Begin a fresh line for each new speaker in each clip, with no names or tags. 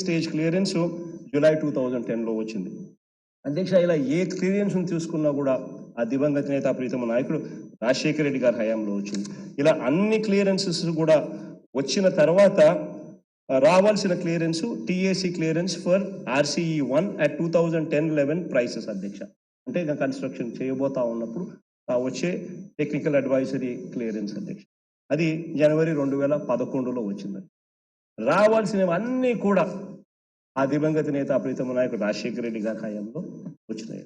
Stage clearance July 2010లో వచ్చింది అధ్యక్ష. ఇలా ఏ క్లియరెన్స్ తీసుకున్నా కూడా ఆ దివంగత నేత ప్రీతమ నాయకుడు రాజశేఖర రెడ్డి గారి హయాంలో వచ్చింది. ఇలా అన్ని క్లియరెన్సెస్ కూడా వచ్చిన తర్వాత రావాల్సిన clearance TAC clearance for RCE 1 at 2010-11 prices అధ్యక్ష. అంటే ఇంకా కన్స్ట్రక్షన్ చేయబోతా ఉన్నప్పుడు వచ్చే టెక్నికల్ అడ్వైజరీ క్లియరెన్స్ అధ్యక్ష. అది జనవరి 2011లో వచ్చింది. రావాల్సినవన్నీ కూడా ఆ దివంగత నేత ప్రీతమ నాయకుడు రాజశేఖర రెడ్డి గారి హయాంలో వచ్చినాయి.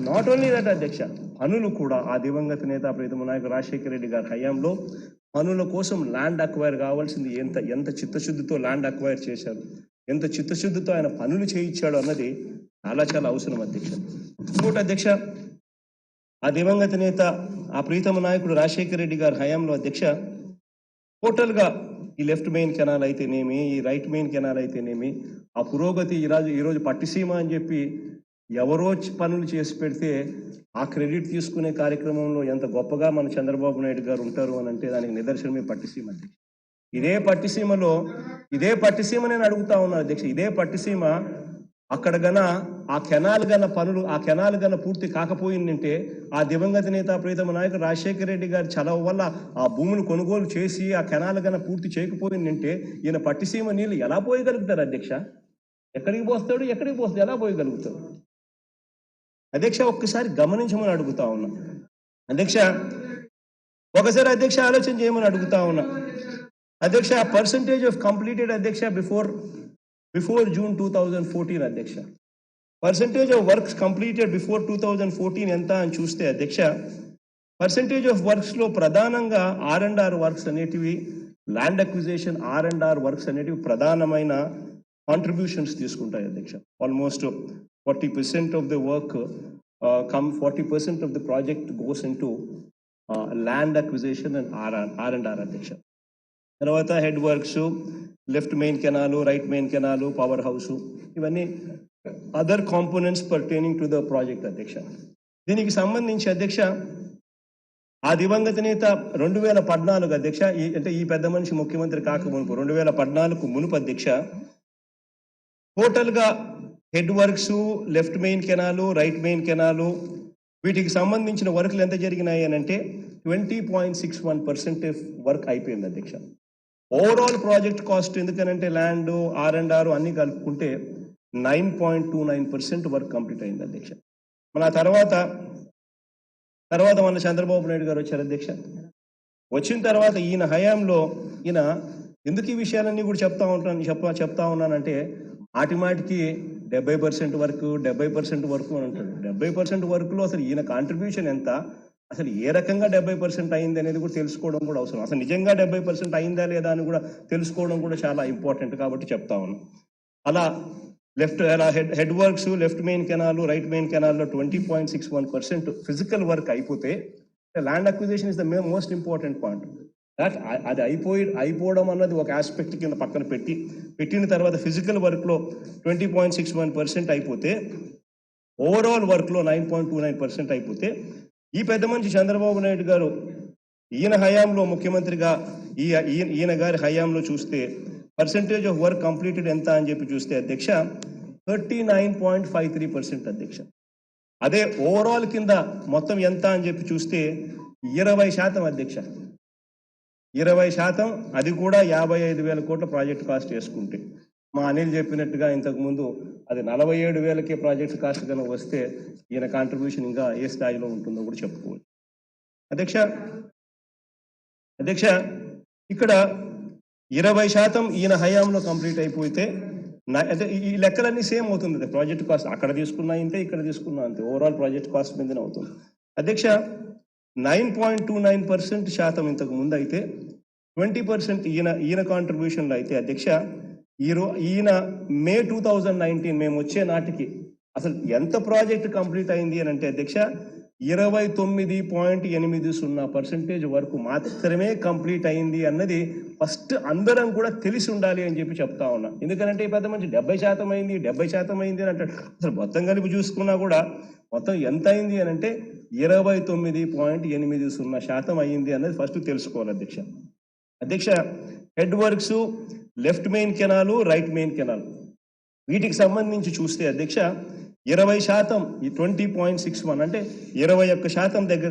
నాట్ ఓన్లీ దట్ అధ్యక్ష, పనులు కూడా ఆ దివంగత నేత ప్రీతమ నాయకుడు రాజశేఖర రెడ్డి గారి హయాంలో పనుల కోసం ల్యాండ్ అక్వైర్ కావాల్సింది ఎంత చిత్తశుద్ధితో ల్యాండ్ అక్వైర్ చేశారు, ఎంత చిత్తశుద్ధితో ఆయన పనులు చేయించాడు అన్నది చాలా చాలా అవసరం అధ్యక్ష. ఇంకోటి అధ్యక్ష, ఆ దివంగత నేత ఆ ప్రీతమ నాయకుడు రాజశేఖర రెడ్డి గారి హయాంలో అధ్యక్ష టోటల్గా ఈ లెఫ్ట్ మెయిన్ కెనాల్ అయితేనేమి, ఈ రైట్ మెయిన్ కెనాల్ అయితేనేమి, ఆ పురోగతి ఈరోజు పట్టిసీమ అని చెప్పి ఎవరో పనులు చేసి పెడితే ఆ క్రెడిట్ తీసుకునే కార్యక్రమంలో ఎంత గొప్పగా మన చంద్రబాబు నాయుడు గారు ఉంటారు అని అంటే దానికి నిదర్శనమే పట్టిసీమ అధ్యక్ష. ఇదే పట్టిసీమ నేను అడుగుతా ఉన్నాను అధ్యక్ష. ఇదే పట్టిసీమ అక్కడ గన ఆ కెనాల్ గన పూర్తి కాకపోయిందంటే ఆ దివంగత నేత ప్రీతమ నాయకుడు రాజశేఖర రెడ్డి గారి చలవ వల్ల ఆ భూములు కొనుగోలు చేసి ఆ కెనాల్ గన పూర్తి చేయకపోయిందంటే ఈయన పట్టిసీమ నీళ్ళు ఎలా పోయగలుగుతారు అధ్యక్ష? ఎక్కడికి పోస్తాడు ఎలా పోయగలుగుతాడు అధ్యక్ష? ఒక్కసారి గమనించమని అడుగుతా ఉన్నా అధ్యక్ష. ఒకసారి అధ్యక్ష ఆలోచన చేయమని అడుగుతా ఉన్నా అధ్యక్ష. పర్సంటేజ్ ఆఫ్ కంప్లీటెడ్ అధ్యక్ష బిఫోర్ June 2014 అధ్యక్ష. Percentage of works completed before 2014 ఎంత అని చూస్తే అధ్యక్ష, పర్సంటేజ్ ఆఫ్ వర్క్స్ లో ప్రధానంగా R&R వర్క్స్ అనేటివి, ల్యాండ్ అక్విజిషన్ R&R వర్క్స్ అనేటివి ప్రధానమైన కాంట్రిబ్యూషన్స్ తీసుకుంటాయి అధ్యక్ష. Almost 40% of the work 40% of the project goes in to land acquisition and R&R అధ్యక్ష. తర్వాత head works, left main canal, right main canal, power house, ఇవన్నీ other components pertaining to the project అధ్యక్ష. దీనికి సంబంధించి అధ్యక్ష ఆ దివంగత నేత 2014 అధ్యక్ష, అంటే ఈ పెద్ద మనిషి ముఖ్యమంత్రి కాక మునుపు 2014 మునుపు అధ్యక్ష టోటల్ గా head works, left main canal, right main canal, వీటికి సంబంధించిన వర్క్లు ఎంత జరిగినాయి అని అంటే 20.61% వర్క్ అయిపోయింది అధ్యక్ష. ఓవరాల్ ప్రాజెక్ట్ కాస్ట్ ఎందుకనంటే ల్యాండ్, R&R అన్ని కలుపుకుంటే 9.29% వర్క్ కంప్లీట్ అయింది అధ్యక్ష. మన తర్వాత మన చంద్రబాబు నాయుడు గారు వచ్చారు అధ్యక్ష. వచ్చిన తర్వాత ఈయన హయాంలో ఈయన ఎందుకు ఈ విషయాలన్నీ కూడా చెప్తా ఉన్నానంటే మాటికి 70% వరకు అని అంటాడు. 70% వర్క్లో అసలు ఈయన కాంట్రిబ్యూషన్ ఎంత, అసలు ఏ రకంగా 70% అయింది అనేది కూడా తెలుసుకోవడం కూడా అవసరం. అసలు నిజంగా 70% అయిందా లేదా అని కూడా తెలుసుకోవడం కూడా చాలా ఇంపార్టెంట్ కాబట్టి చెప్తా ఉన్నాం. అలా head works, left main canal, right main కెనాల్లో 20.61% ఫిజికల్ వర్క్ అయిపోతే land acquisition is the most important point. అది అయిపోవడం అన్నది ఒక ఆస్పెక్ట్ కింద పక్కన పెట్టిన తర్వాత ఫిజికల్ వర్క్లో 20.61% అయిపోతే ఓవరాల్ వర్క్లో 9.29% అయిపోతే ఈ పెద్ద మనిషి చంద్రబాబు నాయుడు గారు ఈయన హయాంలో ముఖ్యమంత్రిగా ఈయన గారి హయాంలో చూస్తే పర్సంటేజ్ ఆఫ్ వర్క్ కంప్లీటెడ్ ఎంత అని చెప్పి చూస్తే అధ్యక్ష 39.53% అధ్యక్ష. అదే ఓవరాల్ కింద మొత్తం ఎంత అని చెప్పి చూస్తే 20% అధ్యక్ష. 20%, అది కూడా 55,000 కోట్ల ప్రాజెక్ట్ కాస్ట్ వేసుకుంటే. మా అనిల్ చెప్పినట్టుగా ఇంతకుముందు అది 47,000కే ప్రాజెక్ట్ కాస్ట్ కనుక వస్తే ఈయన కాంట్రిబ్యూషన్ ఇంకా ఏ స్థాయిలో ఉంటుందో కూడా చెప్పుకోవచ్చు అధ్యక్ష. ఇక్కడ 20% ఈయన హయాంలో కంప్లీట్ అయిపోతే అంటే ఈ లెక్కలన్నీ సేమ్ అవుతుంది. ప్రాజెక్ట్ కాస్ట్ అక్కడ తీసుకున్నా ఇంతే, ఇక్కడ తీసుకున్నా అంతే, ఓవరాల్ ప్రాజెక్ట్ కాస్ట్ మీదనే అవుతుంది అధ్యక్ష. 9.29% ఇంతకు ముందు అయితే 20% ఈయన కాంట్రిబ్యూషన్లో అయితే అధ్యక్ష ఈయన May 2019 మేము వచ్చే నాటికి అసలు ఎంత ప్రాజెక్ట్ కంప్లీట్ అయింది అని అంటే అధ్యక్ష 29.80% వరకు మాత్రమే కంప్లీట్ అయింది అన్నది ఫస్ట్ అందరం కూడా తెలిసి ఉండాలి అని చెప్పి చెప్తా ఉన్నా. ఎందుకంటే ఈ పెద్ద మంచి 70% అయింది అని అంటాడు. అసలు మొత్తం కలిపి చూసుకున్నా కూడా మొత్తం ఎంత అయింది అని అంటే 29.80% అయింది అన్నది ఫస్ట్ తెలుసుకోవాలి అధ్యక్ష. Head works, left main canal, right main canal, వీటికి సంబంధించి చూస్తే అధ్యక్ష 20% ఈ 20.61 అంటే 21% దగ్గర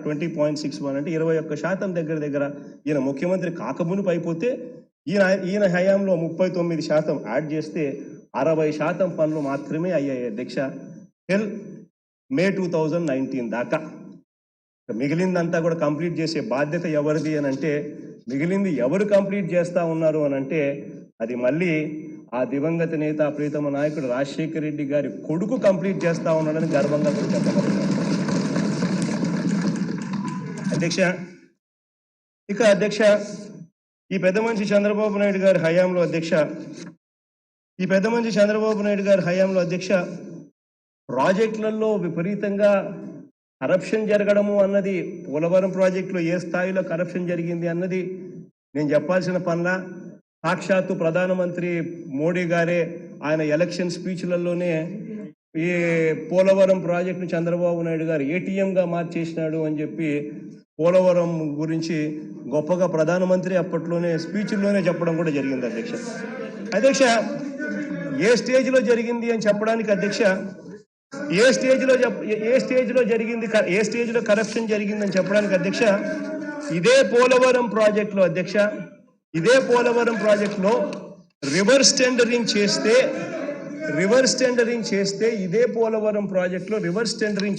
20.61 అంటే 21% దగ్గర ఈయన ముఖ్యమంత్రి కాకమునుపు అయిపోతే ఈయన హయాంలో 39% యాడ్ చేస్తే 60% పనులు మాత్రమే అయ్యాయి అధ్యక్ష టిల్ మే 2019 దాకా. మిగిలిందంతా కూడా కంప్లీట్ చేసే బాధ్యత ఎవరిది అని అంటే, మిగిలింది ఎవరు కంప్లీట్ చేస్తా ఉన్నారు అని అంటే అది మళ్ళీ ఆ దివంగత నేత ప్రీతమ నాయకుడు రాజశేఖర రెడ్డి గారి కొడుకు కంప్లీట్ చేస్తా ఉన్నాడని గర్వంగా కూడా చెప్పగలుగుతారు అధ్యక్ష. ఇక అధ్యక్ష ఈ పెద్ద మనిషి చంద్రబాబు నాయుడు గారి హయాంలో అధ్యక్ష ప్రాజెక్టులలో విపరీతంగా కరప్షన్ జరగడము అన్నది, పోలవరం ప్రాజెక్టులో ఏ స్థాయిలో కరప్షన్ జరిగింది అన్నది నేను చెప్పాల్సిన పనుల. సాక్షాత్తు ప్రధానమంత్రి మోడీ గారే ఆయన ఎలక్షన్ స్పీచ్లలోనే ఈ పోలవరం ప్రాజెక్టును చంద్రబాబు నాయుడు గారు ఏటీఎంగా మార్చేసినాడు అని చెప్పి పోలవరం గురించి గొప్పగా ప్రధానమంత్రి అప్పట్లోనే స్పీచ్ల్లోనే చెప్పడం కూడా జరిగింది అధ్యక్ష. ఏ స్టేజ్లో జరిగింది అని చెప్పడానికి అధ్యక్ష, ఏ స్టేజ్లో కరప్షన్ జరిగిందని చెప్పడానికి అధ్యక్ష, ఇదే పోలవరం ప్రాజెక్టులో రివర్స్ టెండరింగ్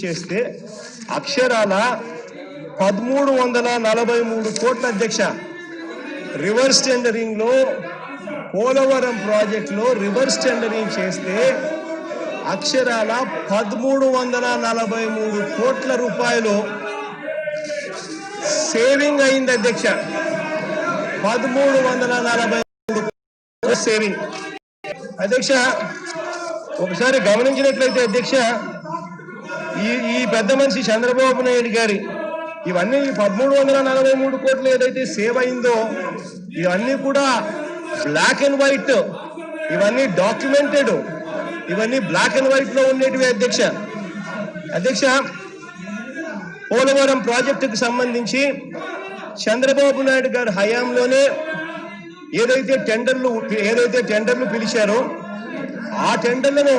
చేస్తే అక్షరాల 1343 కోట్ల అధ్యక్ష. రివర్స్ టెండరింగ్ లో పోలవరం ప్రాజెక్టులో రివర్స్ టెండరింగ్ చేస్తే అక్షరాల 1343 కోట్ల రూపాయలు సేవింగ్ అయింది అధ్యక్ష. 1343 సేవింగ్ అధ్యక్ష. ఒకసారి గమనించినట్లయితే అధ్యక్ష, ఈ పెద్ద మనిషి చంద్రబాబు నాయుడు గారి ఇవన్నీ 1343 కోట్లు ఏదైతే సేవ్ అయిందో ఇవన్నీ కూడా బ్లాక్ అండ్ వైట్, ఇవన్నీ డాక్యుమెంటెడ్, ఇవన్నీ బ్లాక్ అండ్ వైట్ లో ఉండేటివి అధ్యక్ష. పోలవరం ప్రాజెక్టుకు సంబంధించి చంద్రబాబు నాయుడు గారి హయాంలోనే ఏదైతే టెండర్లు పిలిచారో ఆ టెండర్లను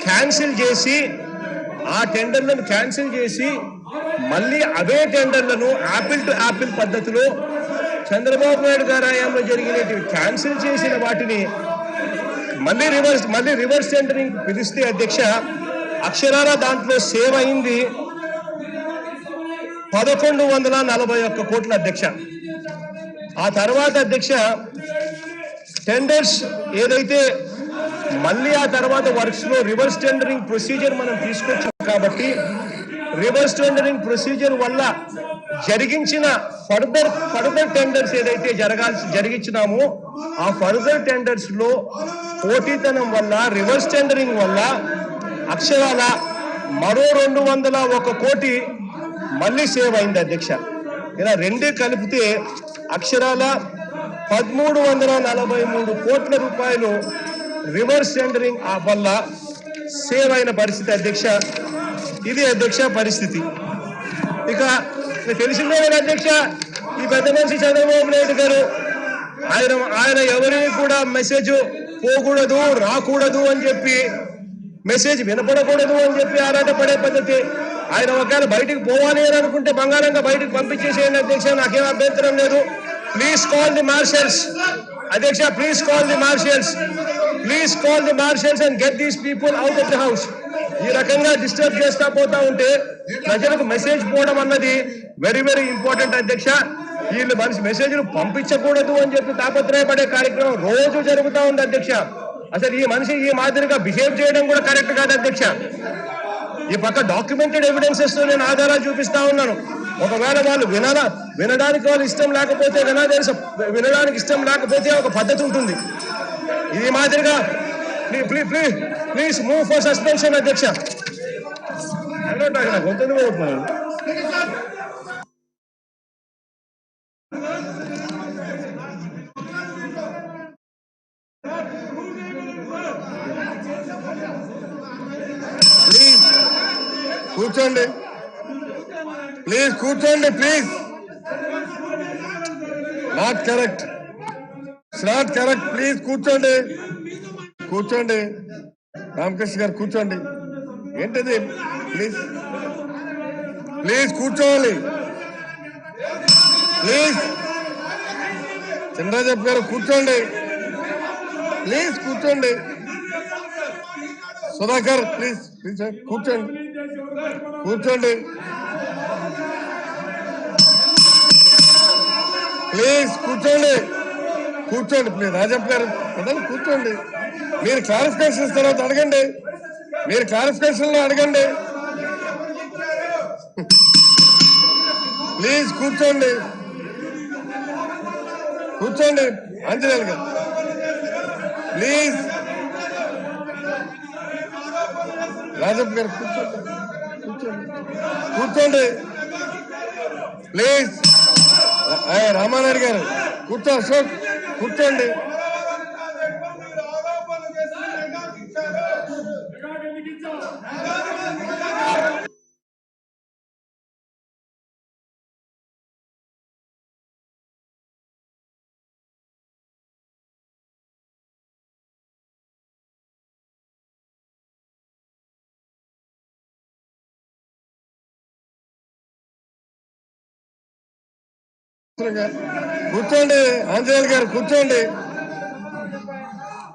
క్యాన్సిల్ చేసి మళ్ళీ అవే టెండర్లను యాపిల్ టు యాపిల్ పద్ధతిలో చంద్రబాబు నాయుడు గారి హయాంలో జరిగినవి క్యాన్సిల్ చేసిన వాటిని మళ్ళీ రివర్స్ టెండరింగ్ పిలిస్తే అధ్యక్ష అక్షరాల దాంట్లో సేవ్ అయింది 1141 కోట్ల అధ్యక్ష. ఆ తర్వాత అధ్యక్ష టెండర్స్ ఏదైతే మళ్ళీ ఆ తర్వాత వర్క్స్ లో రివర్స్ టెండరింగ్ ప్రొసీజర్ మనం తీసుకొచ్చాం కాబట్టి రివర్స్ టెండరింగ్ ప్రొసీజర్ వల్ల జరిగించిన ఫర్దర్ టెండర్స్ ఏదైతే జరిగించినామో ఆ ఫర్దర్ టెండర్స్ లో పోటీతనం వల్ల, రివర్స్ టెండరింగ్ వల్ల అక్షరాల మరో 201 కోటి మళ్ళీ సేవ్ అయింది అధ్యక్ష. ఇలా రెండే కలిపితే అక్షరాల 1343 కోట్ల రూపాయలు రివర్స్ టెండరింగ్ వల్ల సేవ్ అయిన పరిస్థితి అధ్యక్ష. ఇది అధ్యక్ష పరిస్థితి. ఇక తెలిసిందే అధ్యక్ష, ఈ పెద్ద మనిషి చంద్రబాబు నాయుడు గారు ఆయన ఎవరిని కూడా మెసేజ్ పోకూడదు, రాకూడదు అని చెప్పి, మెసేజ్ వినపడకూడదు అని చెప్పి ఆరాటపడే పద్ధతి. ఆయన ఒకవేళ బయటికి పోవాలి అని అనుకుంటే బంగారంగా బయటకు పంపించేసేయండి అధ్యక్ష, నాకేం అభ్యంతరం లేదు. ప్లీజ్ కాల్ ది మార్షల్స్ అధ్యక్ష, please call the marshals and get these people out of the house. ఈ రకంగా డిస్టర్బ్ చేస్తా పోతా ఉంటే ప్రజలకు మెసేజ్ పోవడం అన్నది వెరీ వెరీ ఇంపార్టెంట్ అధ్యక్ష. వీళ్ళు మెసేజ్లు పంపించకూడదు అని చెప్పి తాపత్రయపడే కార్యక్రమం రోజు జరుగుతూ ఉంది అధ్యక్ష. అసలు ఈ మనిషి ఈ మాదిరిగా బిహేవ్ చేయడం కూడా కరెక్ట్ కాదు అధ్యక్ష. ఈ పక్క డాక్యుమెంటెడ్ ఎవిడెన్సెస్ తో నేను ఆధారాలు చూపిస్తా ఉన్నాను. ఒకవేళ వాళ్ళు వినడానికి వాళ్ళు ఇష్టం లేకపోతే, వినడానికి ఇష్టం లేకపోతే ఒక పద్ధతి ఉంటుంది. ఇది మాదిరిగా ప్లీజ్ మూవ్ ఫర్ సస్పెన్షన్ అధ్యక్ష. గొంతు పోతున్నాను. కూర్చోండి please, not correct.
Not correct. Please కూర్చోండి, కూర్చోండి. రామకృష్ణ గారు కూర్చోండి. ఏంటిది? ప్లీజ్ ప్లీజ్ కూర్చోవాలి. ప్లీజ్ చంద్రజప్ గారు కూర్చోండి. ప్లీజ్ కూర్చోండి. సుధాకర్ ప్లీజ్ ప్లీజ్ కూర్చోండి, కూర్చోండి. ప్లీజ్ కూర్చోండి, కూర్చోండి. ప్లీజ్ రాజప్ప గారు కూర్చోండి. మీరు క్లారిఫికేషన్ తర్వాత అడగండి, మీరు క్లారిఫికేషన్ లో అడగండి. ప్లీజ్ కూర్చోండి, కూర్చోండి. ఆంజనేయులు గారు ప్లీజ్. రాజప్ప గారు కూర్చోండి, కూర్చోండి, కూర్చోండి ప్లీజ్. రామానాయుడు గారు కూర్చో. అశోక్ కూర్చోండి. కూర్చోండి. ఆంజనేయులు గారు కూర్చోండి,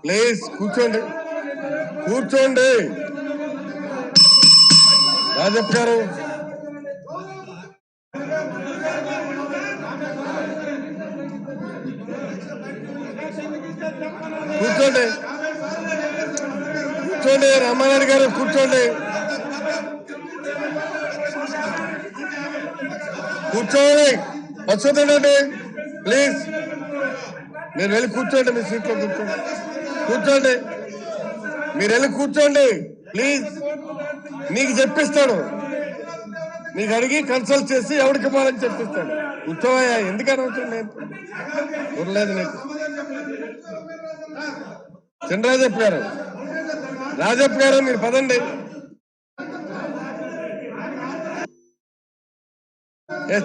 ప్లీజ్ కూర్చోండి, కూర్చోండి. రాజప్ప గారు కూర్చోండి, కూర్చోండి. రామానాయుడు గారు కూర్చోండి, కూర్చోండి. వచ్చేదండి ప్లీజ్. మీరు వెళ్ళి కూర్చోండి, మీ సీట్లో కూర్చోండి, కూర్చోండి. మీరు వెళ్ళి కూర్చోండి ప్లీజ్. నీకు చెప్పిస్తాడు, నీకు అడిగి కన్సల్ట్ చేసి ఎవరికి ఇవ్వాలని చెప్పిస్తాడు. కూర్చోవయ్యా, ఎందుకని అవుతుంది లేదు నీకు. చంద్రరాజప్ప గారు, రాజప్ప గారు మీరు పదండి.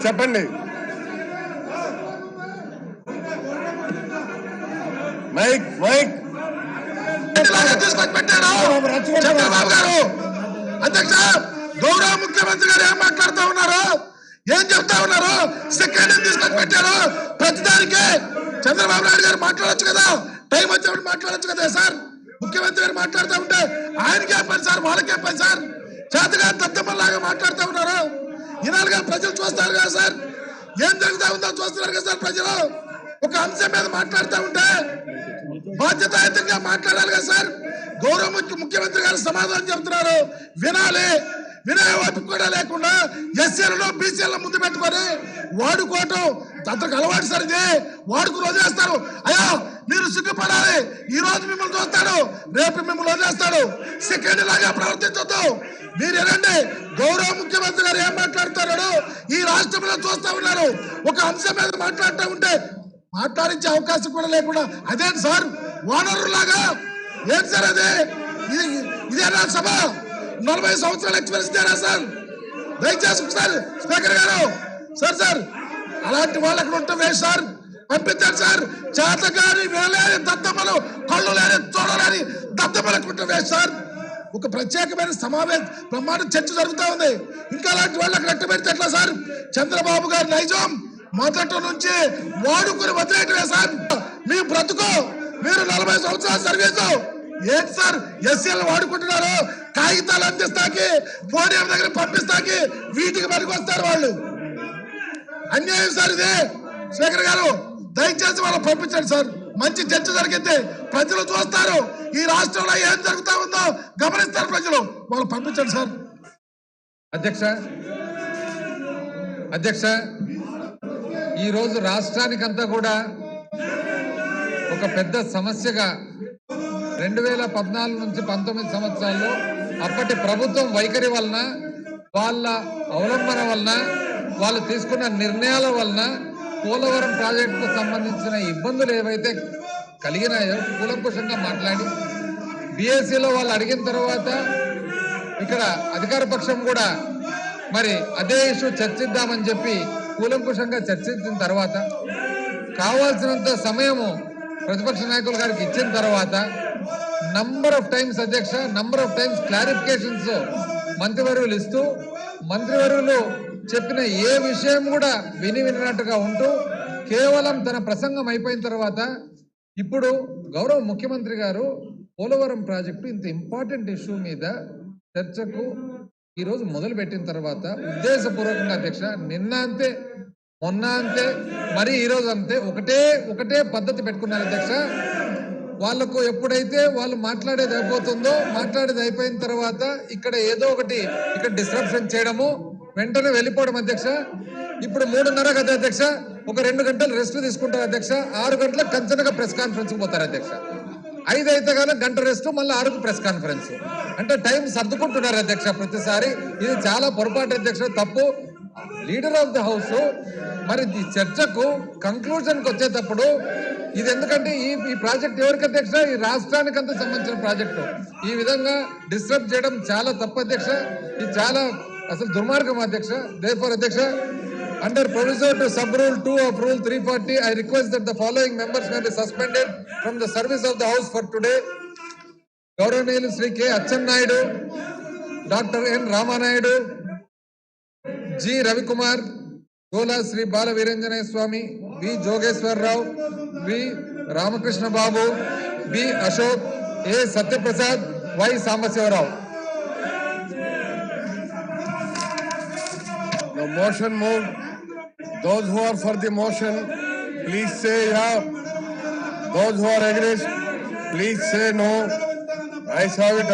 చెప్పండి. మైక్ మైక్
తీసుకొచ్చి పెట్టారు చంద్రబాబు గారు. అధ్యక్ష, గౌరవ ముఖ్యమంత్రి గారు ఏం మాట్లాడుతూ ఉన్నారు, ఏం చెప్తా ఉన్నారు? సెక్రటరీ తీసుకొచ్చి పెట్టారు. ప్రతిదానికి చంద్రబాబు నాయుడు గారు మాట్లాడొచ్చు కదా, టైం వచ్చినప్పుడు మాట్లాడొచ్చు కదా సార్. ముఖ్యమంత్రి గారు మాట్లాడుతూ ఉంటే ఆయనకే పని సార్, వాళ్ళకే పని సార్. చేతగా దద్దమ్మలాగా మాట్లాడుతూ ఉన్నారు. ఇనాలుగా ప్రజలు చూస్తారు కదా సార్, ఏం జరుగుతా ఉందో చూస్తున్నారు కదా సార్ ప్రజలు. ఒక అంశం మీద మాట్లాడుతూ ఉంటే బాధ్యతాయుతంగా మాట్లాడాలి కదా సార్. గౌరవ ముఖ్యమంత్రి గారు సమాధానం చెబుతున్నారు, వినాలి. వినే ఓపిక కూడా లేకుండా ఎస్సీలను బీసీలను ముందు పెట్టుకొని వాడుకోవటం అంతకు అలవాటు సార్. ఇది వాడుకుని వదిలేస్తారు. అయ్యా మీరు సిగ్గుపడాలి. ఈ రోజు మిమ్మల్ని చూస్తాడు, రేపు మిమ్మల్ని వదిలేస్తాడు. సెకండ్ లాగా ప్రవర్తించొద్దు. మీరు ఏనండి, గౌరవ ముఖ్యమంత్రి గారు ఏం మాట్లాడుతున్నాడు ఈ రాష్ట్రంలో చూస్తా ఉన్నారు. ఒక అంశం మీద మాట్లాడుతూ ఉంటే మాట్లాడించే అవకాశం కూడా లేకుండా అదేంటి సార్ ఓనరులాగా? ఏంటి సార్ అదే? ఇదేనా సభ? 40 సంవత్సరాల ఎక్స్పీరియన్స్ ఇదేనా సార్? దయచేసి సార్ స్పీకర్ గారు, సార్ అలాంటి వాళ్ళకి ఉంటాం వేసి సార్, పంపించండి సార్. చేతగాని వినలేని దద్దమ్మలు, కళ్ళు లేని చూడలేని దద్దమ్మలకు ఉంటాం వేసి సార్. ఒక ప్రత్యేకమైన సమావేశం బ్రహ్మాండ చర్చ జరుగుతూ ఉంది. ఇంకా అలాంటి వాళ్ళకి రెట్ట పెడితే ఎట్లా సార్? చంద్రబాబు గారి నైజం మొదటి నుంచి వాడుకుని వదిలేయటమే సార్. మీ బ్రతుకు, మీరు 40 సంవత్సరాల సర్వీసు ఏంటి సార్? ఎస్సీలు వాడుకుంటున్నారు. కాగితాలు అందిస్తాకి, పోడియం దగ్గర పంపిస్తాకి, వీటికి పనికి వస్తారు వాళ్ళు. అన్యాయం సార్ ఇది. స్పీకర్ గారు దయచేసి వాళ్ళు పంపించండి సార్. మంచి చర్చ జరిగింది, ప్రజలు చూస్తారు. ఈ రాష్ట్రంలో ఏం జరుగుతా ఉందో గమనిస్తారు ప్రజలు. వాళ్ళు పంపించండి సార్.
అధ్యక్ష, ఈరోజు రాష్ట్రానికంతా కూడా ఒక పెద్ద సమస్యగా 2014 నుంచి 19 సంవత్సరాల్లో అప్పటి ప్రభుత్వం వైఖరి వలన, వాళ్ళ అవలంబన వలన, వాళ్ళు తీసుకున్న నిర్ణయాల వలన పోలవరం ప్రాజెక్టుకు సంబంధించిన ఇబ్బందులు ఏవైతే కలిగినాయో కూలంకుషంగా మాట్లాడి బీఎస్సీలో వాళ్ళు అడిగిన తర్వాత ఇక్కడ అధికార పక్షం కూడా మరి అదే ఇష్యూ చర్చిద్దామని చెప్పి కూలంకుషంగా చర్చించిన తర్వాత కావాల్సినంత సమయము ప్రతిపక్ష నాయకుల గారికి ఇచ్చిన తర్వాత నంబర్ ఆఫ్ టైమ్స్ అధ్యక్ష నంబర్ ఆఫ్ టైమ్స్ క్లారిఫికేషన్స్ మంత్రివర్యులు ఇస్తూ మంత్రివర్యులు చెప్పిన ఏ విషయం కూడా వినినట్టుగా ఉంటూ కేవలం తన ప్రసంగం అయిపోయిన తర్వాత ఇప్పుడు గౌరవ ముఖ్యమంత్రి గారు పోలవరం ప్రాజెక్టు ఇంత ఇంపార్టెంట్ ఇష్యూ మీద చర్చకు ఈరోజు మొదలు పెట్టిన తర్వాత ఉద్దేశపూర్వకంగా అధ్యక్ష నిన్న అంతే మొన్న అంతే మరి ఈరోజు అంతే ఒకటే పద్ధతి పెట్టుకున్నారు అధ్యక్ష. వాళ్లకు ఎప్పుడైతే వాళ్ళు మాట్లాడేది అయిపోతుందో మాట్లాడేది అయిపోయిన తర్వాత ఇక్కడ ఏదో ఒకటి ఇక్కడ డిస్ట్రప్షన్ చేయడము వెంటనే వెళ్ళిపోవడం అధ్యక్ష. ఇప్పుడు 3:30 కదా అధ్యక్ష, ఒక 2 గంటలు రెస్ట్ తీసుకుంటారు అధ్యక్ష. 6 గంటలకు కంచనగా ప్రెస్ కాన్ఫరెన్స్ పోతారు అధ్యక్ష. 5 అయితే కానీ గంట రెస్ట్, మళ్ళీ 6కు ప్రెస్ కాన్ఫరెన్స్. అంటే టైం సర్దుకుంటున్నారు అధ్యక్ష ప్రతిసారి. ఇది చాలా పొరపాటు అధ్యక్ష, తప్పు. లీడర్ ఆఫ్ ది హౌస్ మరి ఈ చర్చకు కంక్లూజన్ కి వచ్చేటప్పుడు ఇది ఎందుకంటే ఈ ప్రాజెక్ట్ ఎవరికి అధ్యక్ష? ఈ రాష్ట్రానికి అంతా సంబంధించిన ప్రాజెక్టు. ఈ విధంగా డిస్టర్బ్ చేయడం చాలా తప్పు అధ్యక్ష. ఇది చాలా అసలు దుర్మార్గం అధ్యక్ష. దేర్ఫోర్ అధ్యక్ష, under proviso to sub rule 2 of rule 340, I request that the following members may be suspended from the service of the house for today. Gauravaniyulu Sri K. Acchannayudu, Dr. N. Ramanayudu, G. Ravikumar, Gola Sri Bala Viranjanaya Swami, V. Jogeshwar Rao, V. Ramakrishna Babu, B. Ashok, A. Satyaprasad, Y. Sambasiva Rao.
The motion moved. Those who are for the motion, please say yeah. Those who are against, please say no. I saw it.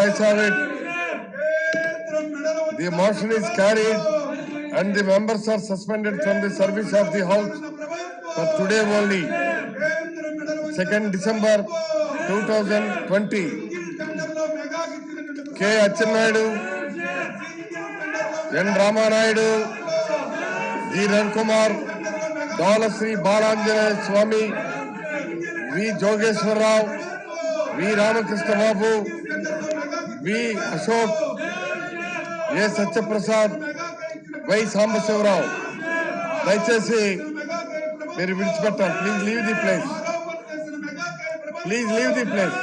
The motion is carried and the members are suspended from the service of the house for today only, 2nd December 2020. K. Acchannayudu, N. Ramanayudu, G. Ravikumar, Gola Sri Balanjanaya Swami, V. Jogeshwar Rao, V. Ramakrishna Babu, V. Ashok, A. Satyaprasad, Y. Sambasiva Rao. దయచేసి మీరు విడిచిపెట్టాలి. Please leave the place. Please leave the place.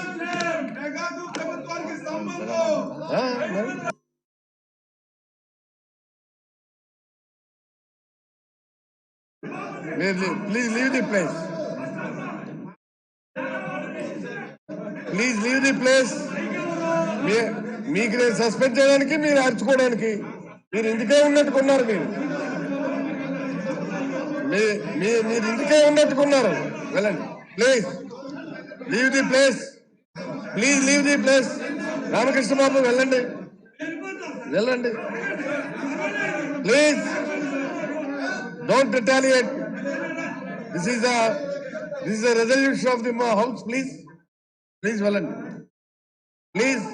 Please leave the place. Please leave the place. మీకు నేను suspend చేయడానికి, మీరు అరుచుకోవడానికి మీరు ఇందుకే ఉన్నట్టుకున్నారు. మీరు ఇందుకే ఉన్నట్టుకున్నారు. వెళ్ళండి. Please leave the place. Please leave the place. Ramakrishna Babu వెళ్ళండి. Please don't retaliate. This is a resolution of the house. Please వెళ్ళండి. Please.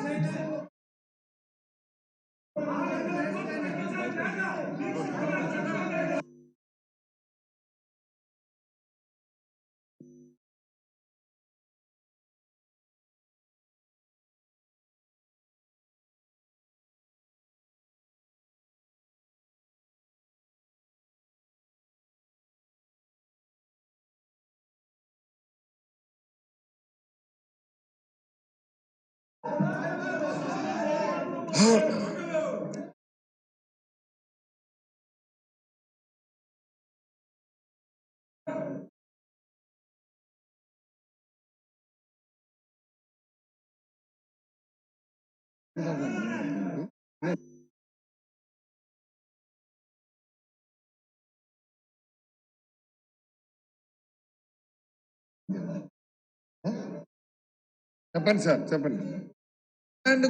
చెప్పండి సార్, చెప్పండి.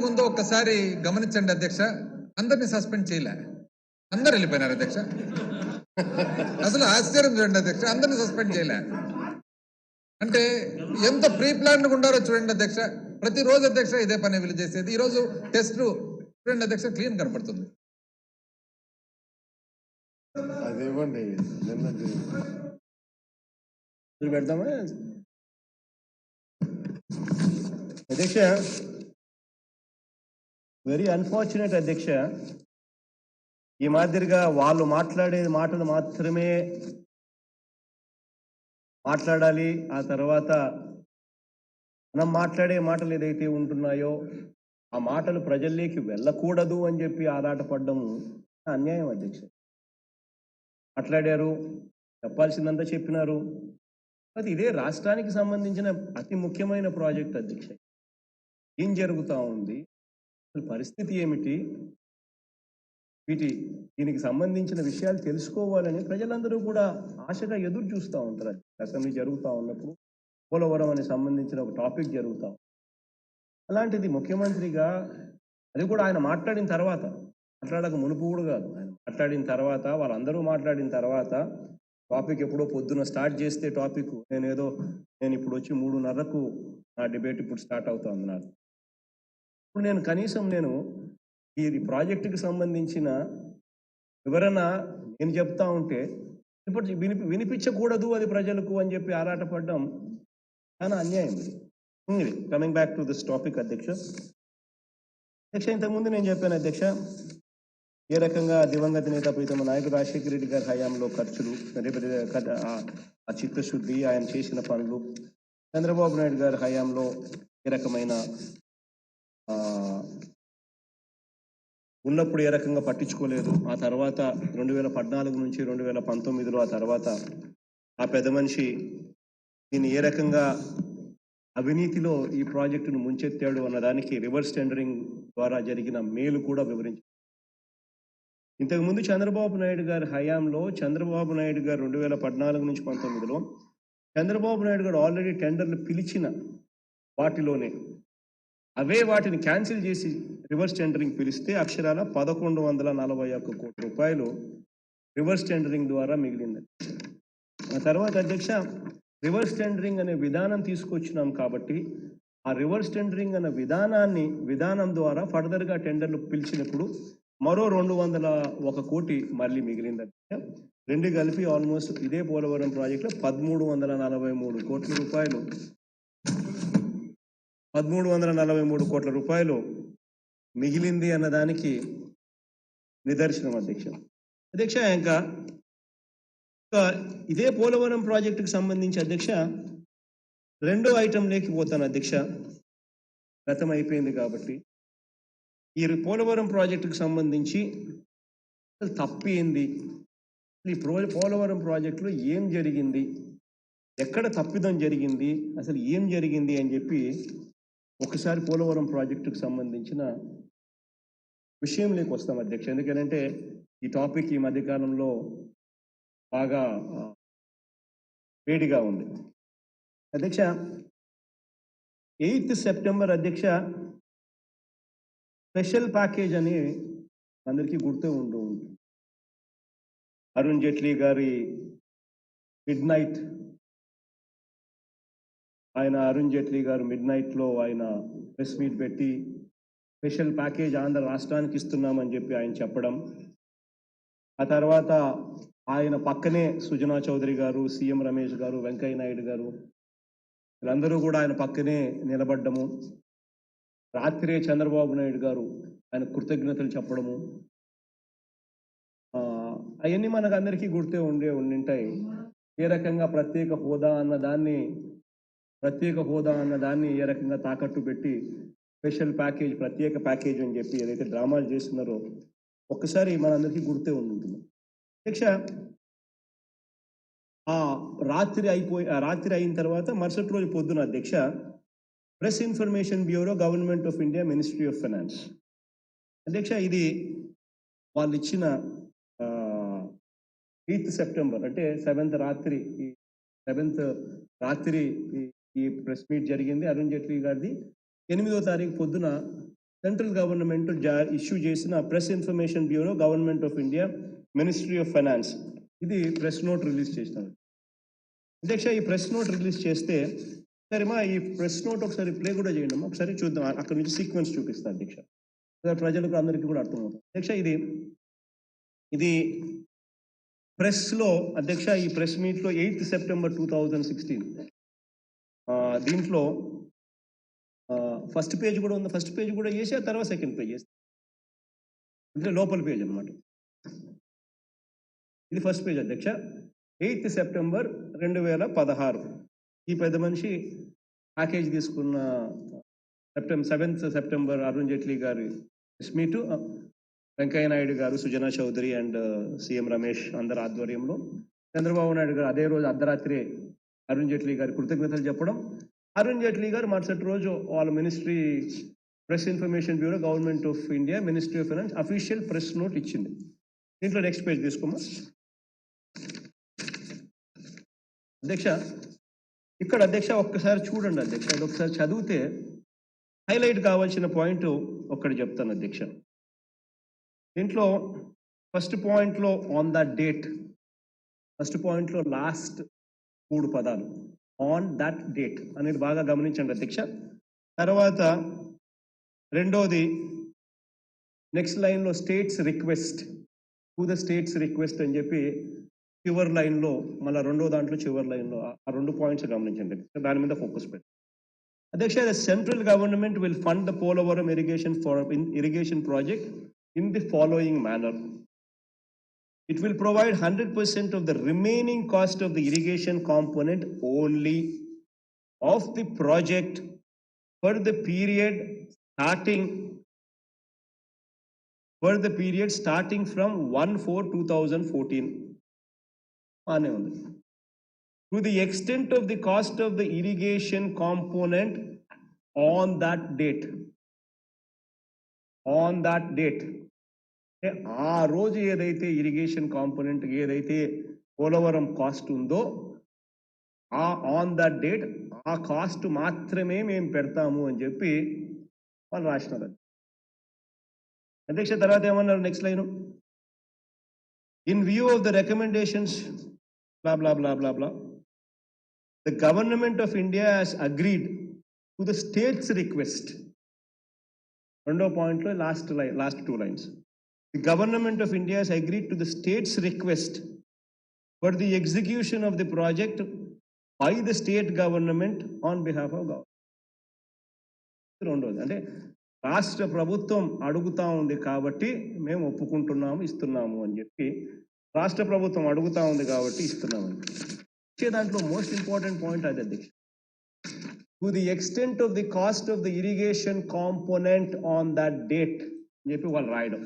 ముందు ఒక్కసారి గమనించండి అధ్యక్ష, అందరినీ సస్పెండ్ చేయలే, అందరు వెళ్ళిపోయినారు అధ్యక్ష. అసలు ఆశ్చర్యం చూడండి అధ్యక్ష, అందరినీ సస్పెండ్ చేయలే అంటే ఎంత ప్రీ ప్లాన్డ్ ఉండారో చూడండి అధ్యక్ష. ప్రతిరోజు అధ్యక్ష ఇదే పని వీళ్ళు చేసేది. ఈరోజు టెస్ట్ చూడండి అధ్యక్ష, క్లీన్ కనపడుతుంది.
అదేవ్వండి
పెడతామా అధ్యక్ష? వెరీ అన్ఫార్చునేట్ అధ్యక్ష. ఈ మాదిరిగా వాళ్ళు మాట్లాడే మాటలు మాత్రమే మాట్లాడాలి, ఆ తర్వాత మనం మాట్లాడే మాటలు ఏదైతే ఉంటున్నాయో ఆ మాటలు ప్రజల్లోకి వెళ్ళకూడదు అని చెప్పి ఆరాటపడ్డం అన్యాయం అధ్యక్ష. మాట్లాడారు, చెప్పాల్సిందంతా చెప్పినారు. అది ఇదే రాష్ట్రానికి సంబంధించిన అతి ముఖ్యమైన ప్రాజెక్ట్ అధ్యక్ష. ఏం జరుగుతూ ఉంది, అసలు పరిస్థితి ఏమిటి, దీనికి సంబంధించిన విషయాలు తెలుసుకోవాలని ప్రజలందరూ కూడా ఆశగా ఎదురు చూస్తూ ఉంటారు. అసెంబ్లీ జరుగుతూ ఉన్నప్పుడు పోలవరం అని సంబంధించిన ఒక టాపిక్ జరుగుతాం. అలాంటిది ముఖ్యమంత్రిగా, అది కూడా ఆయన మాట్లాడిన తర్వాత, మాట్లాడక మునుపు కూడా కాదు, ఆయన మాట్లాడిన తర్వాత, వాళ్ళందరూ మాట్లాడిన తర్వాత, టాపిక్ ఎప్పుడో పొద్దున స్టార్ట్ చేస్తే టాపిక్ నేను ఇప్పుడు వచ్చి 3:30కు నా డిబేట్ ఇప్పుడు స్టార్ట్ అవుతా ఉంది నాకు. ఇప్పుడు నేను ఈ ప్రాజెక్టుకి సంబంధించిన వివరణ నేను చెప్తా ఉంటే ఇప్పుడు వినిపించకూడదు అది ప్రజలకు అని చెప్పి ఆరాటపడడం చాలా అన్యాయం. ఇది coming back to this topic అధ్యక్ష. ఇంతకుముందు నేను చెప్పాను అధ్యక్ష, ఏ రకంగా దివంగత నేత ప్రీతమ నాయకుడు రాజశేఖర రెడ్డి గారి హయాంలో ఖర్చులు, ఆ చిత్తశుద్ధి, ఆయన చేసిన పనులు, చంద్రబాబు నాయుడు గారి హయాంలో ఏ రకమైన ఉన్నప్పుడు ఏ రకంగా పట్టించుకోలేదు. ఆ తర్వాత 2014 నుంచి 2019లో ఆ తర్వాత ఆ పెద్ద మనిషి దీన్ని ఏ రకంగా అవినీతిలో ఈ ప్రాజెక్టును ముంచెత్తాడు అన్నదానికి రివర్స్ టెండరింగ్ ద్వారా జరిగిన మేలు కూడా వివరించారు. ఇంతకుముందు చంద్రబాబు నాయుడు గారి హయాంలో, చంద్రబాబు నాయుడు గారు 2014 నుంచి 19లో చంద్రబాబు నాయుడు గారు ఆల్రెడీ టెండర్లు పిలిచిన వాటిలోనే వాటిని క్యాన్సిల్ చేసి రివర్స్ టెండరింగ్ పిలిస్తే అక్షరాల 1141 కోట్ల రూపాయలు రివర్స్ టెండరింగ్ ద్వారా మిగిలింది. ఆ తర్వాత అధ్యక్ష, రివర్స్ టెండరింగ్ అనే విధానం తీసుకొచ్చినాం కాబట్టి ఆ రివర్స్ టెండరింగ్ అనే విధానం ద్వారా ఫర్దర్గా టెండర్లు పిలిచినప్పుడు మరో 201 కోటి మళ్ళీ మిగిలింది అధ్యక్ష. రెండు కలిపి ఆల్మోస్ట్ ఇదే పోలవరం ప్రాజెక్టులో 1343 కోట్ల రూపాయలు 1343 కోట్ల రూపాయలు మిగిలింది అన్నదానికి నిదర్శనం అధ్యక్ష. ఇంకా ఇదే పోలవరం ప్రాజెక్టుకు సంబంధించి అధ్యక్ష రెండో ఐటెంలోకి పోతాను అధ్యక్ష. గతం అయిపోయింది కాబట్టి ఈ పోలవరం ప్రాజెక్టుకు సంబంధించి అసలు తప్పేంది, ఈ పోలవరం ప్రాజెక్టులో ఏం జరిగింది, ఎక్కడ తప్పిదం జరిగింది, అసలు ఏం జరిగింది అని చెప్పి ఒకసారి పోలవరం ప్రాజెక్టుకు సంబంధించిన విషయంలోకి వస్తాం అధ్యక్ష. ఎందుకంటే ఈ టాపిక్ ఈ మధ్యకాలంలో బాగా వేడిగా ఉంది అధ్యక్ష. 8th సెప్టెంబర్ అధ్యక్ష స్పెషల్ ప్యాకేజ్ అని అందరికీ గుర్తు ఉంటుంది. అరుణ్ జైట్లీ గారి అరుణ్ జైట్లీ గారు మిడ్ నైట్లో ఆయన ప్రెస్ మీట్ పెట్టి స్పెషల్ ప్యాకేజ్ ఆంధ్ర రాష్ట్రానికి ఇస్తున్నామని చెప్పి ఆయన చెప్పడం, ఆ తర్వాత ఆయన పక్కనే సుజనా చౌదరి గారు, సీఎం రమేష్ గారు, వెంకయ్య నాయుడు గారు వీళ్ళందరూ కూడా ఆయన పక్కనే నిలబడ్డము, రాత్రే చంద్రబాబు నాయుడు గారు ఆయన కృతజ్ఞతలు చెప్పడము, అవన్నీ మనకు అందరికీ గుర్తే ఉండింటాయి. ఏ రకంగా ప్రత్యేక హోదా అన్నదాన్ని ఏ రకంగా తాకట్టు పెట్టి స్పెషల్ ప్యాకేజ్, ప్రత్యేక ప్యాకేజ్ అని చెప్పి ఏదైతే డ్రామాలు చేస్తున్నారో ఒక్కసారి మనందరికీ గుర్తే ఉంటుంది అధ్యక్ష. రాత్రి అయిన తర్వాత మరుసటి రోజు పొద్దున అధ్యక్ష press information bureau, government of India, ministry of finance అధ్యక్ష, ఇది వాళ్ళు ఇచ్చిన 8th సెప్టెంబర్ అంటే 7th రాత్రి ఈ ప్రెస్ మీట్ జరిగింది. అరుణ్ జైట్లీ గారిది 8వ తారీఖు పొద్దున సెంట్రల్ గవర్నమెంట్ ఇష్యూ చేసిన press information bureau, government of India, ministry of finance ఇది ప్రెస్ నోట్ రిలీజ్ చేసినారు అధ్యక్ష. ఈ ప్రెస్ నోట్ రిలీజ్ చేస్తే సరేమా ఈ ప్రెస్ నోట్ ఒకసారి ప్లే కూడా చేయండి అమ్మా, ఒకసారి చూద్దాం. అక్కడ నుంచి సీక్వెన్స్ చూపిస్తా అధ్యక్ష, ప్రజలకు అందరికీ కూడా అర్థమవుతుంది అధ్యక్ష. ఇది ప్రెస్లో అధ్యక్ష, ఈ ప్రెస్ మీట్లో 8th సెప్టెంబర్ 2016 దీంట్లో ఫస్ట్ పేజ్ కూడా ఉంది. ఫస్ట్ పేజ్ కూడా చేసి ఆ తర్వాత సెకండ్ పేజ్ చేసి అంటే లోపల పేజ్ అనమాట. ఇది ఫస్ట్ పేజ్ అధ్యక్ష. 8th సెప్టెంబర్ 2016 ఈ పెద్ద మనిషి ప్యాకేజ్ తీసుకున్న సెవెంత్ సెప్టెంబర్ అరుణ్ జైట్లీ గారి మీటు వెంకయ్య నాయుడు గారు, సుజనా చౌదరి అండ్ సీఎం రమేష్ అందరి ఆధ్వర్యంలో చంద్రబాబు నాయుడు గారు అదే రోజు అర్ధరాత్రి అరుణ్ జైట్లీ గారి కృతజ్ఞతలు చెప్పడం, అరుణ్ జైట్లీ గారు మరుసటి రోజు వాళ్ళ ministry press information bureau, government of India, ministry of finance official press note ఇచ్చింది. దీంట్లో నెక్స్ట్ పేజ్ తీసుకోమా అధ్యక్ష. ఇక్కడ అధ్యక్ష ఒక్కసారి చూడండి అధ్యక్ష, ఇది ఒకసారి చదివితే హైలైట్ కావాల్సిన పాయింట్ ఒక్కటి చెప్తాను అధ్యక్ష. దీంట్లో ఫస్ట్ పాయింట్లో ఆన్ ద డేట్, ఫస్ట్ పాయింట్లో లాస్ట్ 3 పదాలు ఆన్ దట్ డేట్ అనేది బాగా గమనించండి అధ్యక్ష. తర్వాత రెండోది నెక్స్ట్ లైన్లో states request to the states request అని చెప్పి చివరి లైన్లో, మళ్ళీ రెండో దాంట్లో చివరి లైన్లో ఆ 2 పాయింట్స్ గమనించండి అధ్యక్ష. దాని మీద ఫోకస్ పెట్టి అధ్యక్ష, the central government will fund the Polavaram irrigation project in the following manner. It will provide 100% of the remaining cost of the irrigation component only of the project for the period starting from 1/4/2014. To the extent of the cost of the irrigation component on that date. ఆ రోజు ఏదైతే irrigation component ఏదైతే Polavaram cost ఉందో on that date ఆ cost మాత్రమే మేము పెడతాము అని చెప్పి వాళ్ళు రాసినారు అధ్యక్ష. తర్వాత ఏమన్నారు next line, in view of the recommendations blah blah blah blah blah the government of India has agreed to the states request. రెండో పాయింట్లో last 2 lines. The government of India has agreed to the state's request for the execution of the project by the state government on behalf of government. రెండోది అంటే రాష్ట్ర ప్రభుత్వం అడుగుతా ఉంది కాబట్టి మేము ఒప్పుకుంటున్నాము, ఇస్తున్నాము అని చెప్పి రాష్ట్ర ప్రభుత్వం అడుగుతా ఉంది కాబట్టి ఇస్తున్నామని ఇచ్చే దాంట్లో మోస్ట్ ఇంపార్టెంట్ పాయింట్ అది అధ్యక్ష. To the extent of the cost of the irrigation component on that date అని చెప్పి వాళ్ళు రాయడం.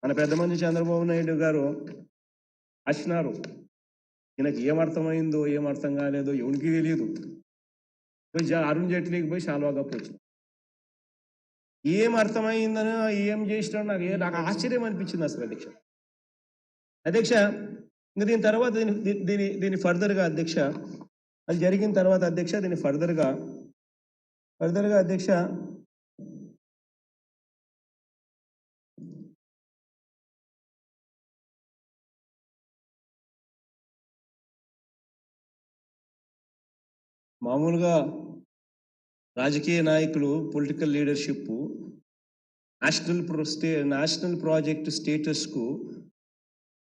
మన పెద్ద మంది చంద్రబాబు నాయుడు గారు వచ్చినారు, ఈయనకి ఏమర్థమైందో ఏమర్థం కాలేదో ఎవరికి తెలియదు, పోయి అరుణ్ జైట్లీకి పోయి శాల్వాగా వచ్చిన ఏం అర్థమైందని ఏం చేసినాడు నాకు ఆశ్చర్యం అనిపించింది అసలు అధ్యక్ష. ఇంకా దీని తర్వాత దీని ఫర్దర్గా అధ్యక్ష, అది జరిగిన తర్వాత అధ్యక్ష దీన్ని ఫర్దర్గా అధ్యక్ష మామూలుగా రాజకీయ నాయకులు, పొలిటికల్ లీడర్షిప్ నేషనల్ ప్రాజెక్ట్ స్టేటస్కు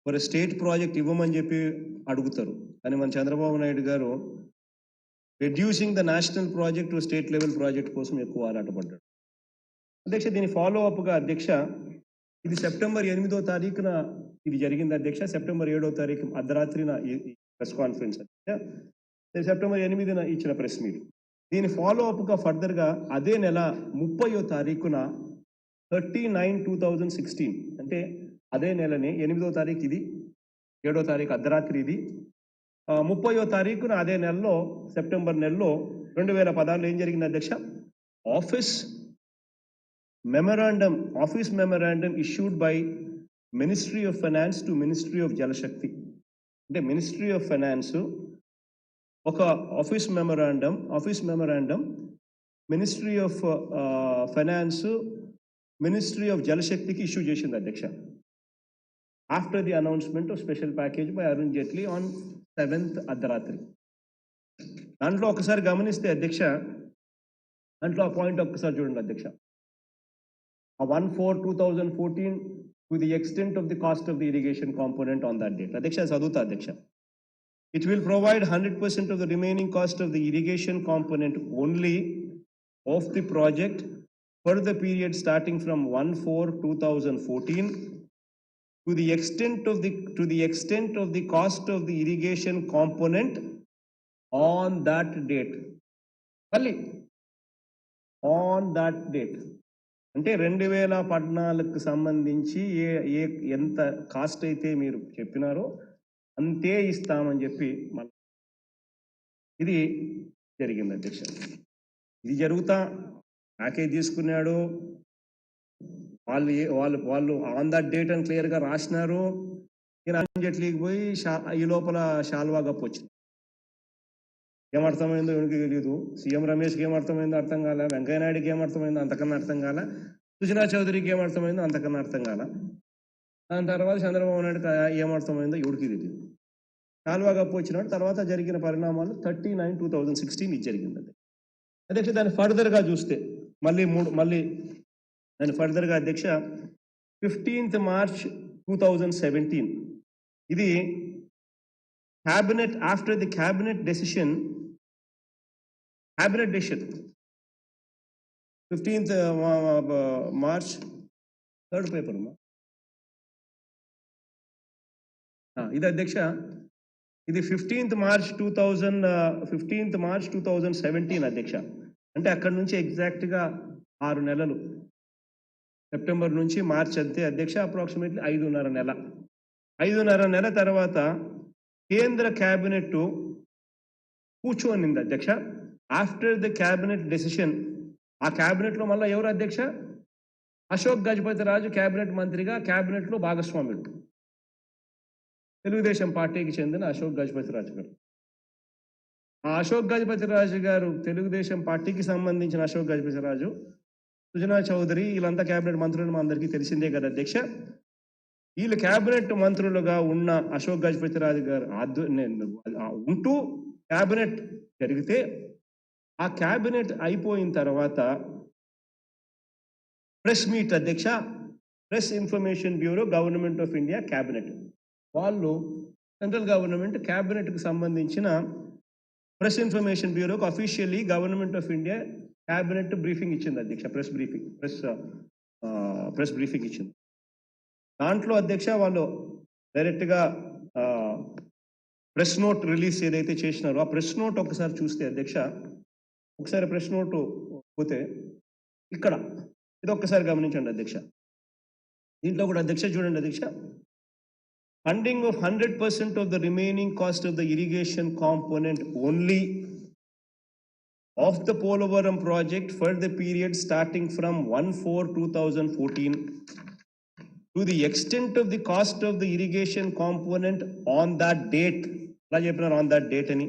మరి స్టేట్ ప్రాజెక్ట్ ఇవ్వమని చెప్పి అడుగుతారు. కానీ మన చంద్రబాబు నాయుడు గారు reducing the national project state level project కోసం ఎక్కువ ఆరాటపడ్డాడు అధ్యక్ష. దీని ఫాలో అప్గా అధ్యక్ష, ఇది సెప్టెంబర్ 8వ తారీఖున ఇది జరిగింది అధ్యక్ష. సెప్టెంబర్ 7వ తారీఖు అర్ధరాత్రిన ఈ ప్రెస్ కాన్ఫరెన్స్ అధ్యక్ష. సెప్టెంబర్ 8న ఇచ్చిన ప్రెస్ మీట్. దీని ఫాలో అప్గా ఫర్దర్గా అదే నెల 30వ తారీఖున 30/9/2016 అంటే అదే నెలని 8వ తారీఖు ఇది, 7వ తారీఖు అర్ధరాత్రి ఇది, 30వ తారీఖున అదే నెలలో సెప్టెంబర్ నెలలో 2016లో ఏం జరిగింది అధ్యక్ష, office memorandum issued by ministry of finance to ministry of Jal Shakti. అంటే మినిస్ట్రీ ఆఫ్ ఫైనాన్స్ ఒక office memorandum ministry of finance ministry of జలశక్తికి ఇష్యూ చేసింది అధ్యక్ష. After the announcement of special package by Arun Jaitley on 7th అర్ధరాత్రి. దాంట్లో ఒకసారి గమనిస్తే అధ్యక్ష, దాంట్లో ఆ పాయింట్ ఒక్కసారి చూడండి అధ్యక్ష. 1/4/2014 to the extent of the cost of the irrigation component on that date. అధ్యక్ష చదువుతా అధ్యక్ష. It will provide 100% of the remaining cost of the irrigation component only of the project for the period starting from 1/4/2014 to the extent of the cost of the irrigation component on that date. మళ్ళీ on that date అంటే 2014కు సంబంధించి ఎంత cost అయితే మీరు చెప్పినారో అంతే ఇస్తామని చెప్పి మళ్ళీ ఇది జరిగింది అధ్యక్ష. ఇది జరుగుతా ప్యాకేజ్ తీసుకున్నాడు, వాళ్ళు ఆన్ దట్ డేట్ అని క్లియర్గా రాసినారు. అరుణ్ జైట్లీకి పోయి ఈ లోపల షాల్వా గప్పు వచ్చింది. ఏమర్థమైందో ఎవరికి తెలియదు. సీఎం రమేష్కి ఏమర్థమైందో అర్థం కాల, వెంకయ్యనాయుడికి ఏమర్థమైందో అంతకన్నా అర్థం కాల, సుజనా చౌదరికి ఏమర్థమైందో అంతకన్నా అర్థం కాల. దాని తర్వాత చంద్రబాబు నాయుడుకి ఏమర్థమైందో ఎవరికి తెలియదు. షాల్వా గప్పు వచ్చినాడు. తర్వాత జరిగిన పరిణామాలు 30/9/2016 ఇది జరిగింది అధ్యక్ష. దాన్ని ఫర్దర్గా చూస్తే మళ్ళీ దాన్ని ఫర్దర్గా అధ్యక్ష 15th March 2017 ఇది cabinet after the cabinet decision 15th March third paper ఇది అధ్యక్ష. ఇది 15th March 2017 అధ్యక్ష. అంటే అక్కడ నుంచి ఎగ్జాక్ట్గా 6 నెలలు, సెప్టెంబర్ నుంచి మార్చ్ అంతే అధ్యక్ష. అప్రాక్సిమేట్లీ 5.5 నెల తర్వాత కేంద్ర క్యాబినెట్ కూర్చోనింది అధ్యక్ష. ఆఫ్టర్ ద క్యాబినెట్ డెసిషన్ ఆ క్యాబినెట్లో మళ్ళీ ఎవరు అధ్యక్ష? అశోక్ గజపతి రాజు క్యాబినెట్ మంత్రిగా క్యాబినెట్లో భాగస్వాముడు, తెలుగుదేశం పార్టీకి చెందిన అశోక్ గజపతి రాజు గారు. ఆ అశోక్ గజపతి రాజు గారు తెలుగుదేశం పార్టీకి సంబంధించిన అశోక్ గజపతి రాజు, సుజనా చౌదరి వీళ్ళంతా క్యాబినెట్ మంత్రులు మా అందరికీ తెలిసిందే కదా అధ్యక్ష. వీళ్ళు క్యాబినెట్ మంత్రులుగా ఉన్న అశోక్ గజపతి రాజు గారు ఉంటూ క్యాబినెట్ జరిగితే ఆ క్యాబినెట్ అయిపోయిన తర్వాత ప్రెస్ మీట్ అధ్యక్ష. Press information bureau, government of India cabinet వాళ్ళు సెంట్రల్ గవర్నమెంట్ క్యాబినెట్కి సంబంధించిన ప్రెస్ ఇన్ఫర్మేషన్ బ్యూరోకి officially government of India cabinet briefing ఇచ్చింది అధ్యక్ష. ప్రెస్ బ్రీఫింగ్ ఇచ్చింది. దాంట్లో అధ్యక్ష వాళ్ళు డైరెక్ట్గా ప్రెస్ నోట్ రిలీజ్ ఏదైతే చేసినారో ఆ ప్రెస్ నోట్ ఒకసారి చూస్తే అధ్యక్ష, ఒకసారి ప్రెస్ నోట్ పోతే ఇక్కడ ఇది ఒక్కసారి గమనించండి అధ్యక్ష. దీంట్లో కూడా అధ్యక్ష చూడండి అధ్యక్ష, funding of 100% of the remaining cost of the irrigation component only of the Polavaram project for the period starting from 1/4/2014 to the extent of the cost of the irrigation component on that date. On that date ani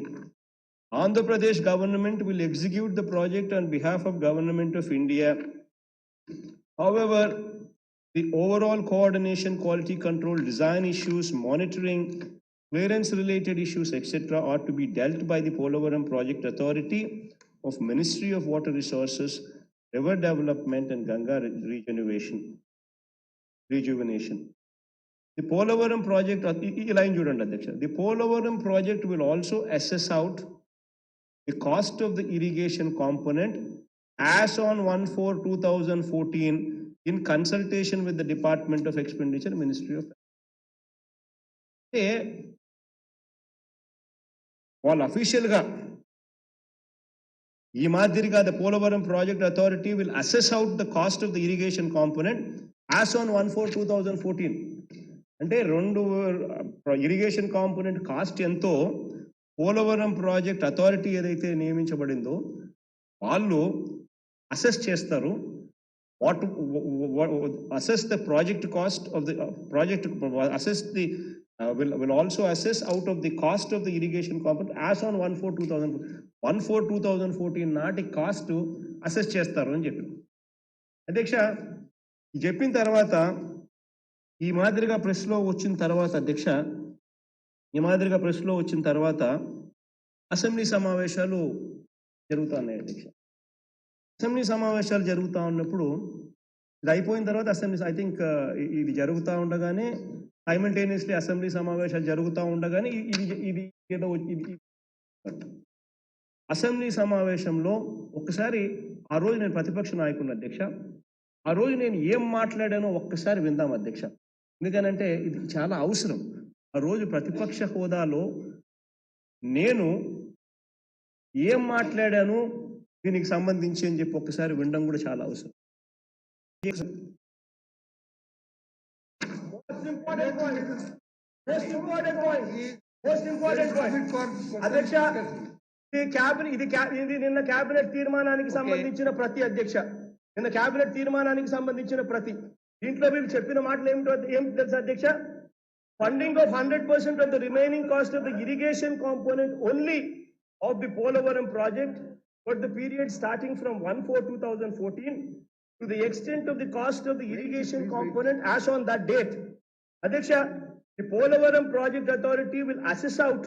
Andhra Pradesh government will execute the project on behalf of Government of India. However, the overall coordination, quality control, design issues, monitoring, clearance related issues, etc. ought to be dealt by the Polavaram Project Authority of Ministry of Water Resources, River Development and Ganga Rejuvenation. The Polavaram project, the Polavaram project will also assess out the cost of the irrigation component as on 1/4/2014 in consultation with the Department of Expenditure, Ministry of all official ga ee maadiriga the Polavaram Project Authority will assess out the cost of the irrigation component as on 1/4/2014. అంటే irrigation component cost ఎంతో Polavaram project authority ఏదైతే నియమించబడిందో వాళ్ళు assess చేస్తారు. Assess the project cost of the project, assess the will also assess out of the cost of the irrigation component as on 1/4/2014 నాటి cost assess చేస్తారు అని చెప్పి అధ్యక్ష. చెప్పిన తర్వాత ఈ మాదిరిగా ప్రెస్లో వచ్చిన తర్వాత అధ్యక్ష, అసెంబ్లీ సమావేశాలు జరుగుతున్నాయి అధ్యక్ష. అసెంబ్లీ సమావేశాలు జరుగుతూ ఉన్నప్పుడు ఇది అయిపోయిన తర్వాత ఐ థింక్ ఇది జరుగుతూ ఉండగానే సైమల్టేనియస్లీ అసెంబ్లీ సమావేశాలు జరుగుతూ ఉండగానే ఇది అసెంబ్లీ సమావేశంలో ఒక్కసారి ఆ రోజు నేను ప్రతిపక్ష నాయకుడిని అధ్యక్ష. ఆ రోజు నేను ఏం మాట్లాడానో ఒక్కసారి విందాం అధ్యక్ష. ఎందుకనంటే ఇది చాలా అవసరం. ఆ రోజు ప్రతిపక్ష హోదాలో నేను ఏం మాట్లాడాను, దీనికి సంబంధించి అని చెప్పి ఒక్కసారి వినడం కూడా చాలా అవసరం. అధ్యక్ష, ఇది నిన్న కేబినెట్ తీర్మానానికి సంబంధించిన ప్రతి అధ్యక్ష, నిన్న కేబినెట్ తీర్మానానికి సంబంధించిన ప్రతి దీంట్లో వీళ్ళు చెప్పిన మాటలు ఏమిటి తెలుసా అధ్యక్ష? Funding of 100% of the remaining cost of the irrigation component only of the Polavaram project for the period starting from 1/4/2014 to the extent of the cost of the irrigation component as on that date. Adhyaksha, the Polavaram project authority will assess out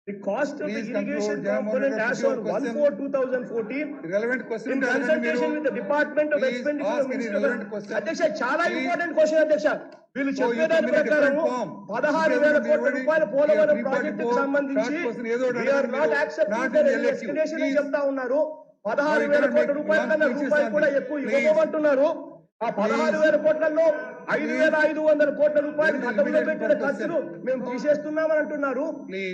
the cost of the irrigation component as on 1/4/2014
relevant question
in consultation with the Department of Expenditure Minister. Adhyaksha, చాలా important question అధ్యక్ష. వీళ్ళు చెప్పేదాని ప్రకారం 16,000 కోట్ల రూపాయల పోలవరం ప్రాజెక్టుకు సంబంధించి we are not accepting estimation అని చెప్తా ఉన్నారు. 16,000 కోట్ల రూపాయల కన్నా రూపాయలు కూడా ఎక్కువ ఇవ్వమంటున్నారు. ఆ 16,000 కోట్లలో 5,500 కోట్ల రూపాయలు గతంలో పెట్టిన ఖర్చులు మేము తీసేస్తున్నామని అంటున్నారు.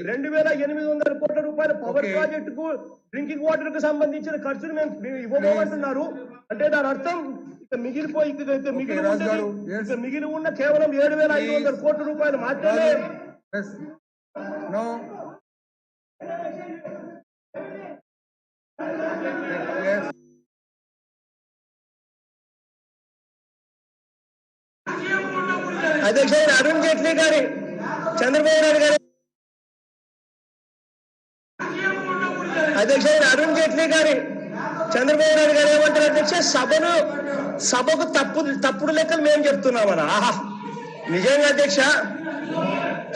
2,800 కోట్ల రూపాయల పవర్ ప్రాజెక్టుకు డ్రింకింగ్ వాటర్ కు సంబంధించిన ఖర్చులు మేము ఇవ్వబోమంటున్నారు. అంటే దాని అర్థం మిగిలి ఉన్న కేవలం 7,500 కోట్ల రూపాయలు మాత్రమే. అధ్యక్ష, అరుణ్ జైట్లీ గారి చంద్రబాబు నాయుడు గారి అధ్యక్ష అరుణ్ జైట్లీ గారి చంద్రబాబు నాయుడు గారు ఏమంటారు అధ్యక్ష? సభకు తప్పుడు లెక్కలు మేము చెప్తున్నామన్నా. ఆహా, నిజంగా అధ్యక్ష,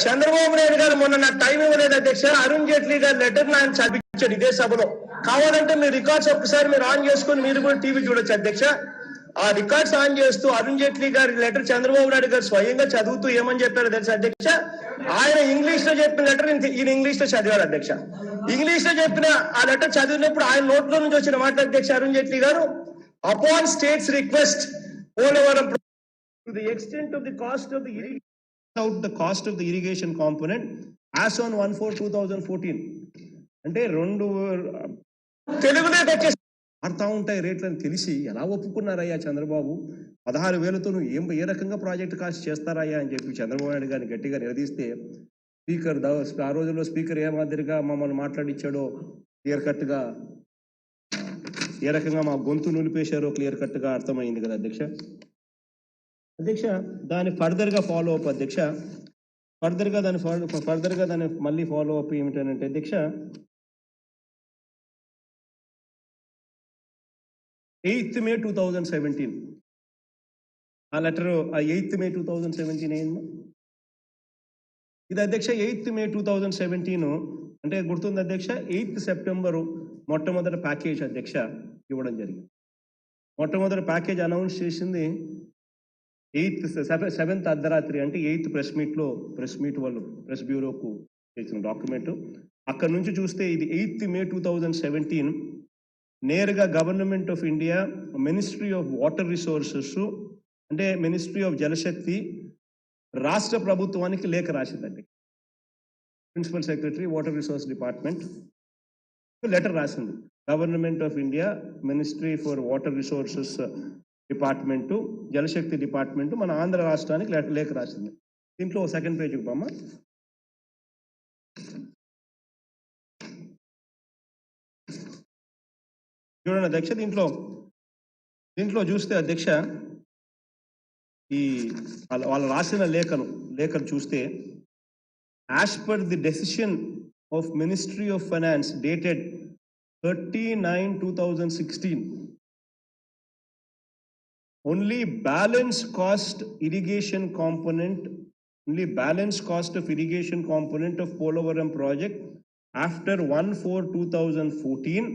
చంద్రబాబు నాయుడు గారు మొన్న నాకు టైం ఇవ్వలేదు అధ్యక్ష. అరుణ్ జైట్లీ గారి లెటర్ ఆయన చదివించాడు ఇదే సభలో. కావాలంటే మీ రికార్డ్స్ ఒక్కసారి మీరు ఆన్ చేసుకుని మీరు కూడా టీవీ చూడొచ్చు అధ్యక్ష. ఆ రికార్డ్స్ ఆన్ చేస్తూ అరుణ్ జైట్లీ గారి లెటర్ చంద్రబాబు నాయుడు గారు స్వయంగా చదువుతూ ఏమని చెప్పారో తెలుసా అధ్యక్ష? ఆయన ఇంగ్లీష్ లో చెప్పిన లెటర్ ఈయన ఇంగ్లీష్ లో చదివారు అధ్యక్ష. ఇంగ్లీష్ లో చెప్పిన ఆ లెటర్ చదివినప్పుడు ఆయన నోట్లో నుంచి వచ్చిన మాట అధ్యక్ష, అరుణ్ జైట్లీ గారు, upon states request Polavaram to the extent of the cost of the irrigation component as on 1/4/2014. అంటే రెండు తెలుగులో తెచ్చేసి మారుతా ఉంటాయి రేట్లని తెలిసి ఎలా ఒప్పుకున్నారయ్యా చంద్రబాబు? 16,000తో నువ్వు ఏ రకంగా ప్రాజెక్ట్ కాస్ట్ చేస్తారయ్యా అని చెప్పి చంద్రబాబు నాయుడు గారిని గట్టిగా నిలదీస్తే స్పీకర్ ఆ రోజుల్లో స్పీకర్ ఏ మాదిరిగా మమ్మల్ని మాట్లాడించాడో క్లియర్ కట్ గా, ఏ రకంగా మా గొంతు నిలిపేశారో క్లియర్ కట్ గా అర్థమైంది కదా అధ్యక్ష. అధ్యక్ష, దాని ఫర్దర్ గా ఫాలో అప్ అధ్యక్ష, ఫర్దర్ గా దాని మళ్ళీ ఫాలో అప్ ఏమిటంటే అధ్యక్ష, 8th May 2017 ఆ లెటర్, ఆ 8th May 2017 ఏంది ఇది అధ్యక్ష? 8th May 2017 అంటే గుర్తుంది అధ్యక్ష. 8th September మొట్టమొదటి ప్యాకేజ్ అధ్యక్ష ఇవ్వడం జరిగింది. మొట్టమొదటి ప్యాకేజ్ అనౌన్స్ చేసింది 7th అర్ధరాత్రి, అంటే 8th ప్రెస్ మీట్ వాళ్ళు ప్రెస్ బ్యూరోకు చేసిన డాక్యుమెంట్. అక్కడ నుంచి చూస్తే ఇది 8th May 2017 నేరుగా government of India, ministry of water resources అంటే మినిస్ట్రీ ఆఫ్ జలశక్తి రాష్ట్ర ప్రభుత్వానికి లేఖ రాసిందండి. Principal secretary water resource department letter రాసింది. Government of India, ministry for water resources department, Jal Shakti department మన ఆంధ్ర రాష్ట్రానికి లేఖ రాసింది. దీంట్లో సెకండ్ పేజీకి బామ్మ. చూడండి అధ్యక్ష, దీంట్లో చూస్తే అధ్యక్ష ఈ వాళ్ళు రాసిన లేఖను చూస్తే, as per the decision of ministry of finance dated 30/9/2016 only balance cost of irrigation component of Polavaram project after 1/4/2014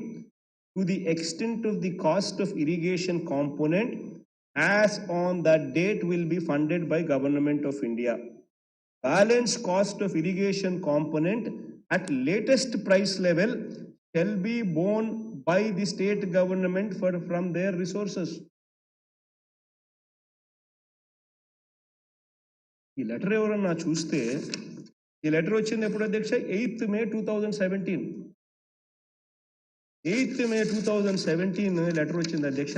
to the extent of the cost of irrigation component as on that date will be funded by Government of India. Balance cost of irrigation component at latest price level shall be borne by the state government from their resources. ఈ letter ఎవరన్నా చూస్తే, ఈ letter వచ్చింది ఎప్పుడు అధ్యక్ష? 8th May 2017. 8th May 2017 letter వచ్చింది అధ్యక్ష,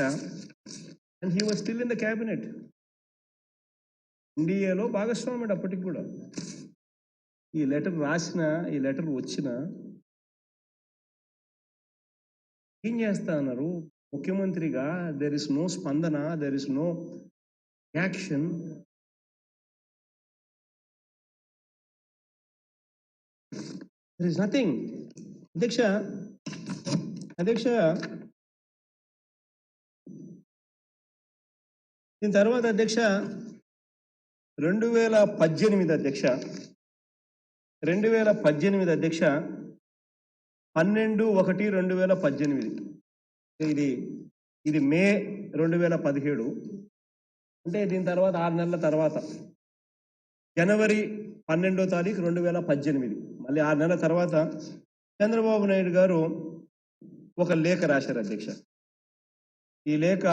and he was still in the cabinet. ఇండియాలో భాగస్వామ్యుడు అప్పటికి కూడా. ఈ లెటర్ రాసిన, ఈ లెటర్ వచ్చిన ఏం చేస్తా అన్నారు ముఖ్యమంత్రిగా? దెర్ ఇస్ నో స్పందన, there is no action. There is nothing. అధ్యక్ష, దీని తర్వాత అధ్యక్ష 2018 అధ్యక్ష 12/1/2018. ఇది మే 2017. అంటే దీని తర్వాత 6 నెలల తర్వాత జనవరి 12వ తారీఖు 2018, మళ్ళీ 6 నెలల తర్వాత చంద్రబాబు నాయుడు గారు ఒక లేఖ రాశారు అధ్యక్ష. ఈ లేఖ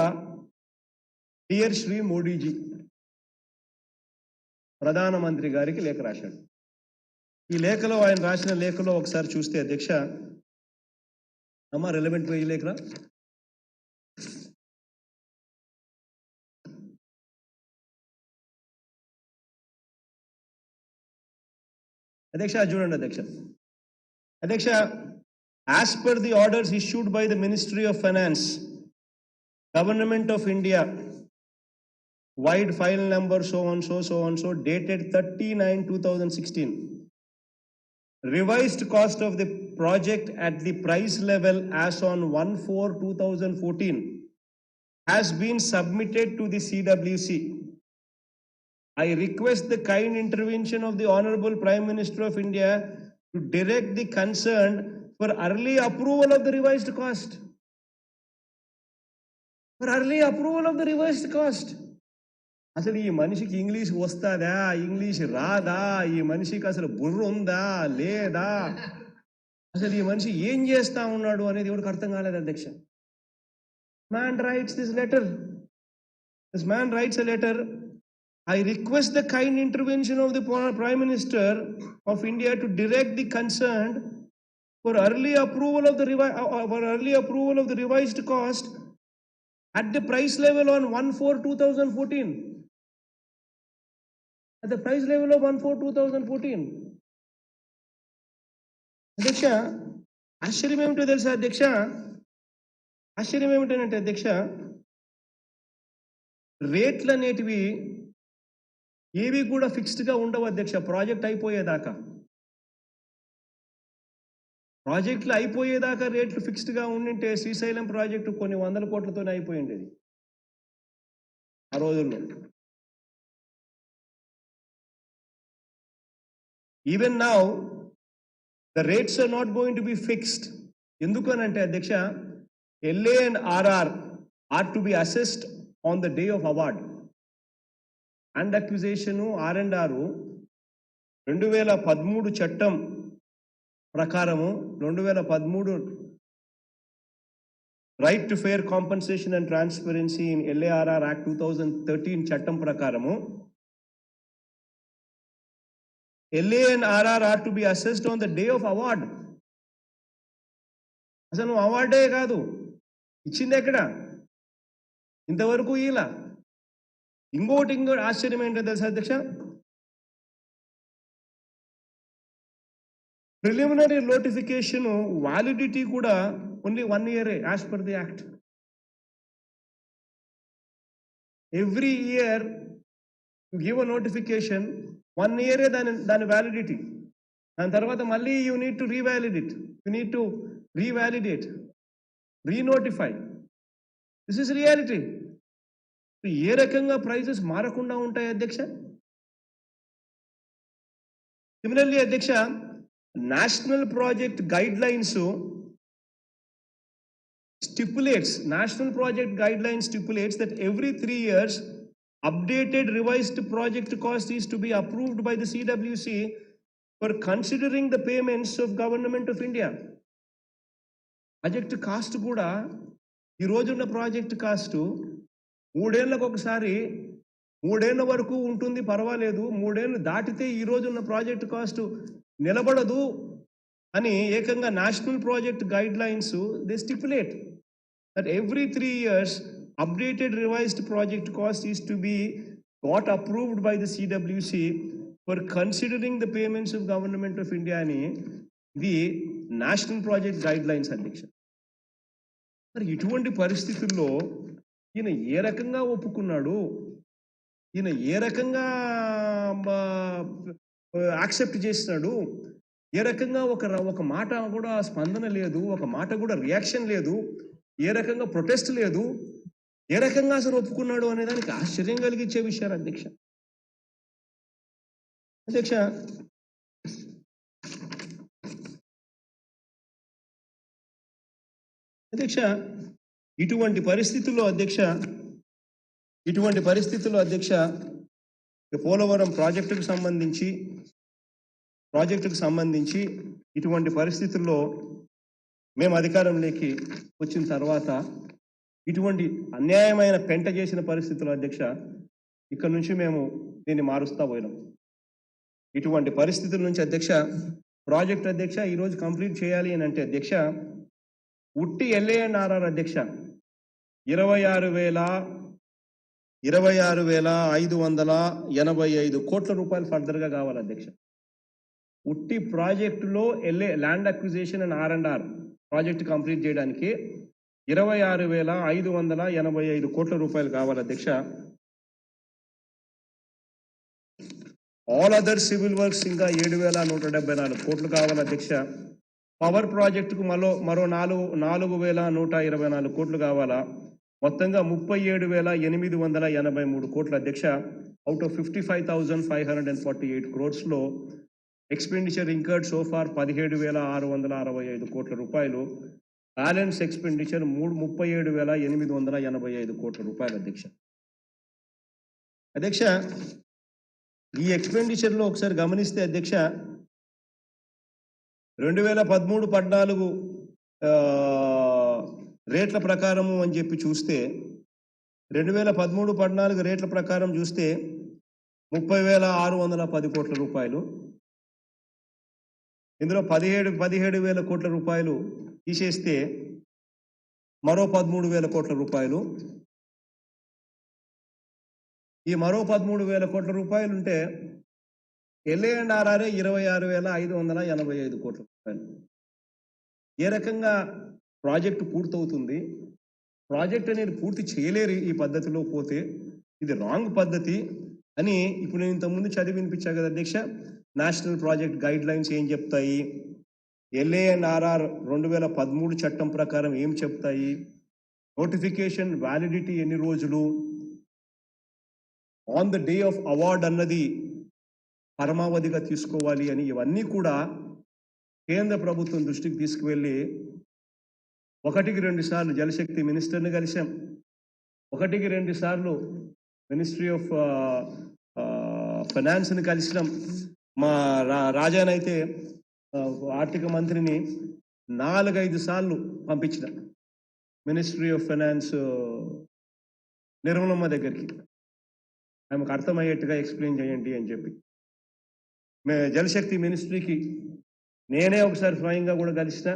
డియర్ శ్రీ మోడీజీ, ప్రధానమంత్రి గారికి లేఖ రాశాడు. ఈ లేఖలో, ఆయన రాసిన లేఖలో ఒకసారి చూస్తే అధ్యక్ష, అమ్మా రిలవెంట్ ఈ లేఖ అధ్యక్ష, చూడండి అధ్యక్ష, as per the orders issued by the Ministry of Finance, Government of India, wide file number so and so, dated 30/9/2016, revised cost of the project at the price level as on 1/4/2014 has been submitted to the CWC. I request the kind intervention of the Honorable Prime Minister of India to direct the concerned for early approval of the revised cost. అసలు ఈ మనిషికి English వస్తుందా, English రాదా, ఈ మనిషికి అసలు బుర్ర ఉందా లేదా, అసలు ఈ మనిషి ఏం చేస్తా ఉన్నాడు అనేది ఎవరికి అర్థం కాలేదు అధ్యక్ష. Man rights this man rights a letter. I request the kind intervention of the Prime Minister of India to direct the concerned for early approval of the revised cost at the price level on 1/4/2014. At the price level of 1/4/2014. అధ్యక్ష, ఆశ్చర్యం ఏమిటో తెలుసా అధ్యక్ష? ఆశ్చర్యం ఏమిటంటే అధ్యక్ష, రేట్లు అనేటివి ఏవి కూడా ఫిక్స్డ్గా ఉండవు అధ్యక్ష. ప్రాజెక్ట్ అయిపోయేదాకా రేట్లు ఫిక్స్డ్గా ఉండింటే శ్రీశైలం ప్రాజెక్టు కొన్ని 100 కోట్లతోనే అయిపోయి ఉండేది ఆ రోజుల్లో. Even now the rates are not going to be fixed. ఎందుకనంటే అధ్యక్ష, LA and RR are to be assessed on the day of award. And acquisition R&R 2013 చట్టం ప్రకారము, 2013 right to fair compensation and transparency in LARR act 2013 చట్టం ప్రకారము LA and RR are to be assessed on the day of award. అసలు అవార్డే కాదు ఇచ్చింది ఎక్కడ ఇంతవరకు ఇలా. ఇంకోటి ఆశ్చర్యం ఏంటో తెలుసా అధ్యక్ష, ప్రిలిమినరీ నోటిఫికేషన్ వ్యాలిడిటీ కూడా only 1 year as per the act. Every year give a notification, 1 year దాని వ్యాలిడిటీ. దాని తర్వాత మళ్ళీ you need to revalidate, renotify. This is reality. ఏ రకంగా ప్రైజెస్ మారకుండా ఉంటాయి అధ్యక్ష? సిమిలర్లీ అధ్యక్ష, national project guidelines stipulates that every 3 years updated revised project cost is to be approved by the CWC for considering the payments of Government of India. Project cost కూడా ఈ రోజున్న project cost 3 ఏళ్ళకు ఒకసారి, 3 ఏళ్ళ వరకు ఉంటుంది, పర్వాలేదు. 3 ఏళ్ళు దాటితే ఈ రోజున్న ప్రాజెక్ట్ కాస్ట్ నిలబడదు, అని ఏకంగా national project guide lines they stipulate that every 3 years updated revised project cost is to be got approved by the CWC for considering the payments of government of India అని ఇది national project guide lines అధ్యక్ష. మరి ఇటువంటి పరిస్థితుల్లో ఈయన ఏ రకంగా ఒప్పుకున్నాడు, ఈయన ఏ రకంగా యాక్సెప్ట్ చేసినాడు, ఏ రకంగా ఒక మాట కూడా స్పందన లేదు, ఒక మాట కూడా రియాక్షన్ లేదు, ఏ రకంగా ప్రొటెస్ట్ లేదు, ఏ రకంగా అసలు ఒప్పుకున్నాడు అనే దానికి ఆశ్చర్యం కలిగించే విషయాలు అధ్యక్ష. అధ్యక్ష అధ్యక్ష ఇటువంటి పరిస్థితుల్లో అధ్యక్ష పోలవరం ప్రాజెక్టుకు సంబంధించి ఇటువంటి పరిస్థితుల్లో మేము అధికారంలోకి వచ్చిన తర్వాత ఇటువంటి అన్యాయమైన పెంట చేసిన పరిస్థితుల్లో అధ్యక్ష ఇక్కడ నుంచి మేము దీన్ని మారుస్తా పోయినాం. ఇటువంటి పరిస్థితుల నుంచి అధ్యక్ష ప్రాజెక్ట్ అధ్యక్ష ఈరోజు కంప్లీట్ చేయాలి అని అంటే అధ్యక్ష ఉట్టి LANRR అధ్యక్ష 26,585 కోట్ల రూపాయలు ఫర్దర్గా కావాలి అధ్యక్ష. ఉట్టి ప్రాజెక్టులో land acquisition and R&R project complete చేయడానికి 26,585 కోట్ల రూపాయలు కావాలి అధ్యక్ష. ఆల్ అదర్ సివిల్ వర్క్స్ ఇంకా 7,174 కోట్లు కావాలి అధ్యక్ష. పవర్ ప్రాజెక్టుకు మరో 4,124 కోట్లు కావాలా. మొత్తంగా 37,883 కోట్ల అధ్యక్ష. అవుట్ ఆఫ్ 55,548 క్రోర్స్లో ఎక్స్పెండిచర్ ఇంకర్డ్ సో ఫార్ 17,665 కోట్ల రూపాయలు. బ్యాలెన్స్ ఎక్స్పెండిచర్ 37,885 కోట్ల రూపాయలు అధ్యక్ష. అధ్యక్ష ఈ ఎక్స్పెండిచర్లో ఒకసారి గమనిస్తే అధ్యక్ష 2013-14 రేట్ల ప్రకారము అని చెప్పి చూస్తే 2013-14 రేట్ల ప్రకారం చూస్తే 30,610 కోట్ల రూపాయలు. ఇందులో 17,000 కోట్ల రూపాయలు తీసేస్తే మరో 13,000 కోట్ల రూపాయలు. ఈ మరో 13,000 కోట్ల రూపాయలు ఉంటే LANRR 26,585 కోట్ల రూపాయలు. ఏ రకంగా ప్రాజెక్టు పూర్తవుతుంది? ప్రాజెక్ట్ అనేది పూర్తి చేయలేరు ఈ పద్ధతిలో పోతే, ఇది రాంగ్ పద్ధతి అని ఇప్పుడు నేను ఇంతకుముందు చదివి వినిపించా కదా అధ్యక్ష. నేషనల్ ప్రాజెక్ట్ గైడ్ లైన్స్ ఏం చెప్తాయి, LANRR 2013 చట్టం ప్రకారం ఏం చెప్తాయి, నోటిఫికేషన్ వ్యాలిడిటీ ఎన్ని రోజులు, on the day of award అన్నది పరమావధిగా తీసుకోవాలి అని ఇవన్నీ కూడా కేంద్ర ప్రభుత్వం దృష్టికి తీసుకువెళ్ళి 1-2 సార్లు జలశక్తి మినిస్టర్ని కలిసాం, 1-2 సార్లు మినిస్ట్రీ ఆఫ్ ఫైనాన్స్ని కలిసినాం. మా రాజానైతే ఆర్థిక మంత్రిని 4-5 సార్లు పంపించిన మినిస్ట్రీ ఆఫ్ ఫైనాన్స్ నిర్మలమ్మ దగ్గరికి, ఆమెకు అర్థమయ్యేట్టుగా ఎక్స్ప్లెయిన్ చేయండి అని చెప్పి. జలశక్తి మినిస్ట్రీకి నేనే ఒకసారి స్వయంగా కూడా కలిసిన.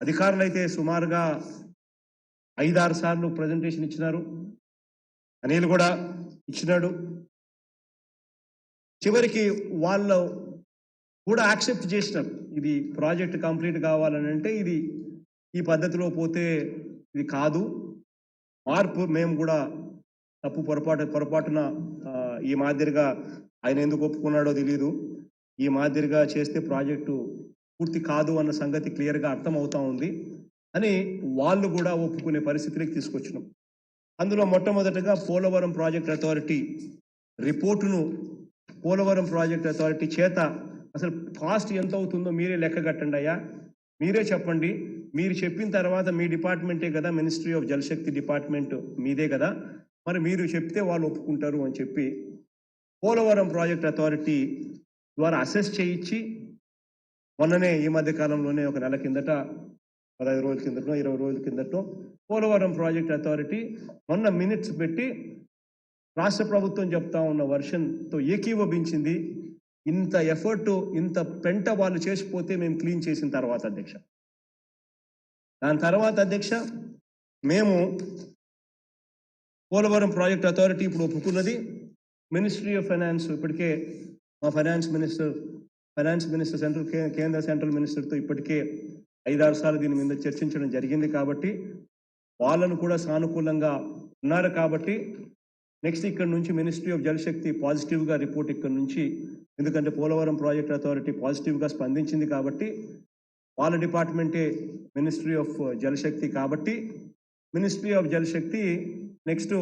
అధికారులు అయితే సుమారుగా 5-6 సార్లు ప్రజెంటేషన్ ఇచ్చినారు, అనిల్ కూడా ఇచ్చినాడు. చివరికి వాళ్ళు కూడా యాక్సెప్ట్ చేసినారు, ఇది ప్రాజెక్ట్ కంప్లీట్ కావాలని అంటే ఇది ఈ పద్ధతిలో పోతే ఇది కాదు, మార్పు మేము కూడా పొరపాటున ఈ మాదిరిగా ఆయన ఎందుకు ఒప్పుకున్నాడో తెలియదు, ఈ మాదిరిగా చేస్తే ప్రాజెక్టు పూర్తి కాదు అన్న సంగతి క్లియర్గా అర్థమవుతా ఉంది అని వాళ్ళు కూడా ఒప్పుకునే పరిస్థితికి తీసుకొచ్చినాం. అందులో మొట్టమొదటిగా పోలవరం ప్రాజెక్ట్ అథారిటీ రిపోర్టును పోలవరం ప్రాజెక్ట్ అథారిటీ చేత అసలు కాస్ట్ ఎంత అవుతుందో మీరే లెక్క కట్టండి అయ్యా, మీరే చెప్పండి, మీరు చెప్పిన తర్వాత మీ డిపార్ట్మెంటే కదా, మినిస్ట్రీ ఆఫ్ జలశక్తి డిపార్ట్మెంట్ మీదే కదా, మరి మీరు చెప్తే వాళ్ళు ఒప్పుకుంటారు అని చెప్పి పోలవరం ప్రాజెక్ట్ అథారిటీ ద్వారా అసెస్ చేయించి మొన్ననే ఈ మధ్య కాలంలోనే ఒక నెల కిందట 15 రోజుల కిందటో 20 రోజుల కిందటో పోలవరం ప్రాజెక్ట్ అథారిటీ మొన్న మినిట్స్ పెట్టి రాష్ట్ర ప్రభుత్వం చెప్తా ఉన్న వర్షన్తో ఏకీభవించింది. ఇంత ఎఫర్ట్, ఇంత పెంట వాళ్ళు చేసిపోతే మేము క్లీన్ చేసిన తర్వాత అధ్యక్ష, దాని తర్వాత అధ్యక్ష మేము పోలవరం ప్రాజెక్ట్ అథారిటీ ఇప్పుడు ఒప్పుకున్నది. మినిస్ట్రీ ఆఫ్ ఫైనాన్స్ ఇప్పటికే మా ఫైనాన్స్ మినిస్టర్ కేంద్ర సెంట్రల్ మినిస్టర్తో ఇప్పటికే 5-6 సార్లు దీని మీద చర్చించడం జరిగింది. కాబట్టి వాళ్ళను కూడా సానుకూలంగా ఉన్నారు. కాబట్టి నెక్స్ట్ ఇక్కడ నుంచి మినిస్ట్రీ ఆఫ్ జలశక్తి పాజిటివ్గా రిపోర్ట్ ఇక్కడ నుంచి, ఎందుకంటే పోలవరం ప్రాజెక్ట్ అథారిటీ పాజిటివ్గా స్పందించింది కాబట్టి వాళ్ళ డిపార్ట్మెంటే మినిస్ట్రీ ఆఫ్ జలశక్తి. కాబట్టి ministry of Jal Shakti next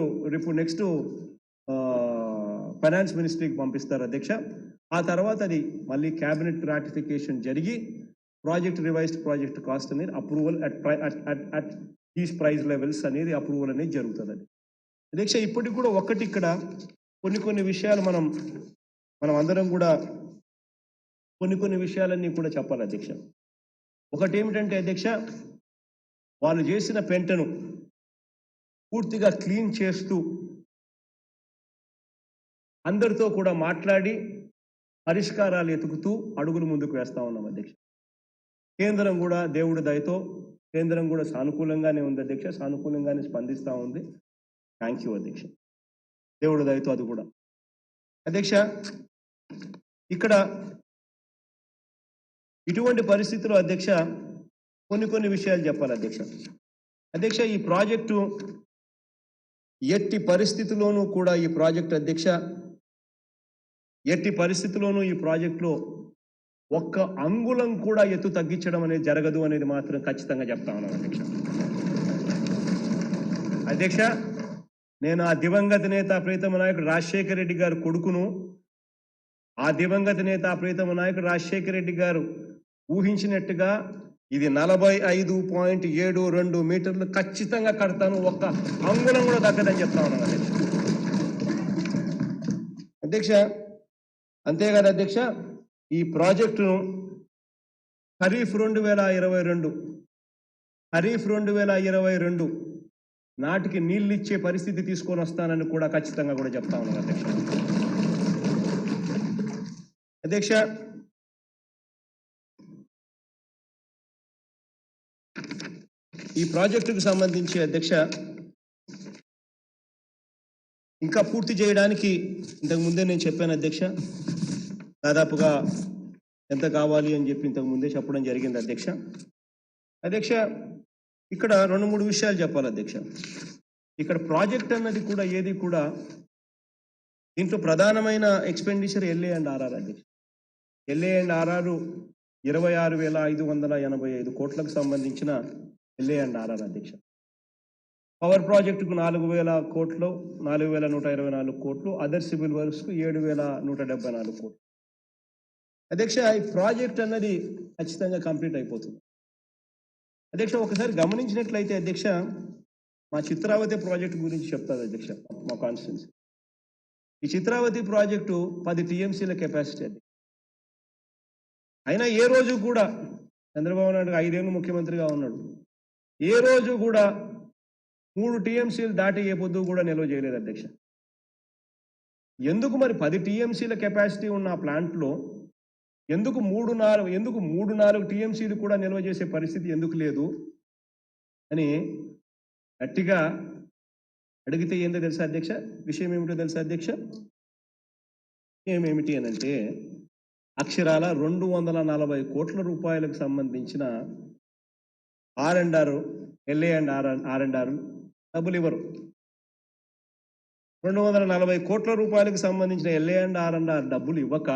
finance మినిస్ట్రీకి పంపిస్తారు అధ్యక్ష. ఆ తర్వాత అది మళ్ళీ క్యాబినెట్ రాటిఫికేషన్ జరిగి ప్రాజెక్ట్ రివైజ్డ్ ప్రాజెక్ట్ కాస్ట్ అనేది approval at these price levels అనేది అప్రూవల్ అనేది జరుగుతుంది అధ్యక్ష. ఇప్పటికి కూడా ఇక్కడ కొన్ని విషయాలు మనం అందరం కూడా కొన్ని విషయాలన్నీ కూడా చెప్పాలి అధ్యక్ష. ఒకటి ఏమిటంటే అధ్యక్ష, వాళ్ళు చేసిన పెంటను పూర్తిగా క్లీన్ చేస్తూ అందరితో కూడా మాట్లాడి పరిష్కారాలు ఎతుకుతూ అడుగులు ముందుకు వేస్తా ఉన్నాం అధ్యక్ష. కేంద్రం కూడా దేవుడి దయతో కేంద్రం కూడా సానుకూలంగానే ఉంది అధ్యక్ష, సానుకూలంగానే స్పందిస్తూ ఉంది. థ్యాంక్ యూ అధ్యక్ష. దేవుడి దయతో అది కూడా అధ్యక్ష. ఇక్కడ ఇటువంటి పరిస్థితుల్లో అధ్యక్ష కొన్ని విషయాలు చెప్పాలి అధ్యక్ష. అధ్యక్ష, ఈ ప్రాజెక్టు ఎట్టి పరిస్థితుల్లోనూ కూడా ఈ ప్రాజెక్టు అధ్యక్ష ఎట్టి పరిస్థితుల్లోనూ ఈ ప్రాజెక్టులో ఒక్క అంగుళం కూడా ఎత్తు తగ్గించడం అనేది జరగదు అనేది మాత్రం ఖచ్చితంగా చెప్తా ఉన్నాను అధ్యక్ష. అధ్యక్ష, నేను ఆ దివంగత నేత ప్రీతమ నాయకుడు రాజశేఖర రెడ్డి గారు కొడుకును. ఆ దివంగత నేత ప్రీతమ నాయకుడు రాజశేఖర రెడ్డి గారు ఊహించినట్టుగా ఇది 45.72 మీటర్లు ఖచ్చితంగా కడతాను, ఒక్క అంగుళం కూడా తగ్గదని చెప్తా ఉన్నాను అధ్యక్ష. అధ్యక్ష, అంతేకాదు అధ్యక్ష, ఈ ప్రాజెక్టును ఖరీఫ్ 2022 నాటికి నీళ్ళు ఇచ్చే పరిస్థితి తీసుకొని వస్తానని కూడా ఖచ్చితంగా కూడా చెప్తా ఉన్నాను అధ్యక్ష. అధ్యక్ష, ఈ ప్రాజెక్టుకు సంబంధించి అధ్యక్ష ఇంకా పూర్తి చేయడానికి ఇంతకు ముందే నేను చెప్పాను అధ్యక్ష, దాదాపుగా ఎంత కావాలి అని చెప్పి ఇంతకు ముందే చెప్పడం జరిగింది అధ్యక్ష. అధ్యక్ష, ఇక్కడ 2-3 విషయాలు చెప్పాలి అధ్యక్ష. ఇక్కడ ప్రాజెక్ట్ అన్నది కూడా ఏది కూడా దీంట్లో ప్రధానమైన ఎక్స్పెండిచర్ LA&RR అధ్యక్ష. LA&RR 26,585 కోట్లకు సంబంధించిన LA&RR అధ్యక్ష. పవర్ ప్రాజెక్టుకు 4,000 కోట్లు, 4,124 కోట్లు, అదర్ సివిల్ వర్క్స్కు 7,174 కోట్లు అధ్యక్ష. ఈ ప్రాజెక్ట్ అన్నది ఖచ్చితంగా కంప్లీట్ అయిపోతుంది అధ్యక్ష. ఒకసారి గమనించినట్లయితే అధ్యక్ష, మా చిత్రావతి ప్రాజెక్టు గురించి చెప్తారు అధ్యక్ష. మా కాన్స్టిట్యున్సీ ఈ చిత్రావతి ప్రాజెక్టు 10 TMCల కెపాసిటీ అది. అయినా ఏ రోజు కూడా చంద్రబాబు నాయుడు 5 ఏళ్ళు ముఖ్యమంత్రిగా ఉన్నాడు, ఏ రోజు కూడా 3 TMCలు దాటి ఏ పొద్దు కూడా నిల్వ చేయలేదు అధ్యక్ష. ఎందుకు మరి 10 TMCల కెపాసిటీ ఉన్న ఆ ప్లాంట్లో ఎందుకు 3-4 TMCలు కూడా నిల్వ చేసే పరిస్థితి ఎందుకు లేదు అని గట్టిగా అడిగితే ఏందో తెలుసా అధ్యక్ష? విషయం ఏమిటో తెలుసా అధ్యక్ష? ఏమిటి అని అంటే అక్షరాల 240 కోట్ల రూపాయలకు సంబంధించిన R&R LA&R డబ్బులు ఇవ్వరు. 240 కోట్ల రూపాయలకు సంబంధించిన LA&R డబ్బులు ఇవ్వక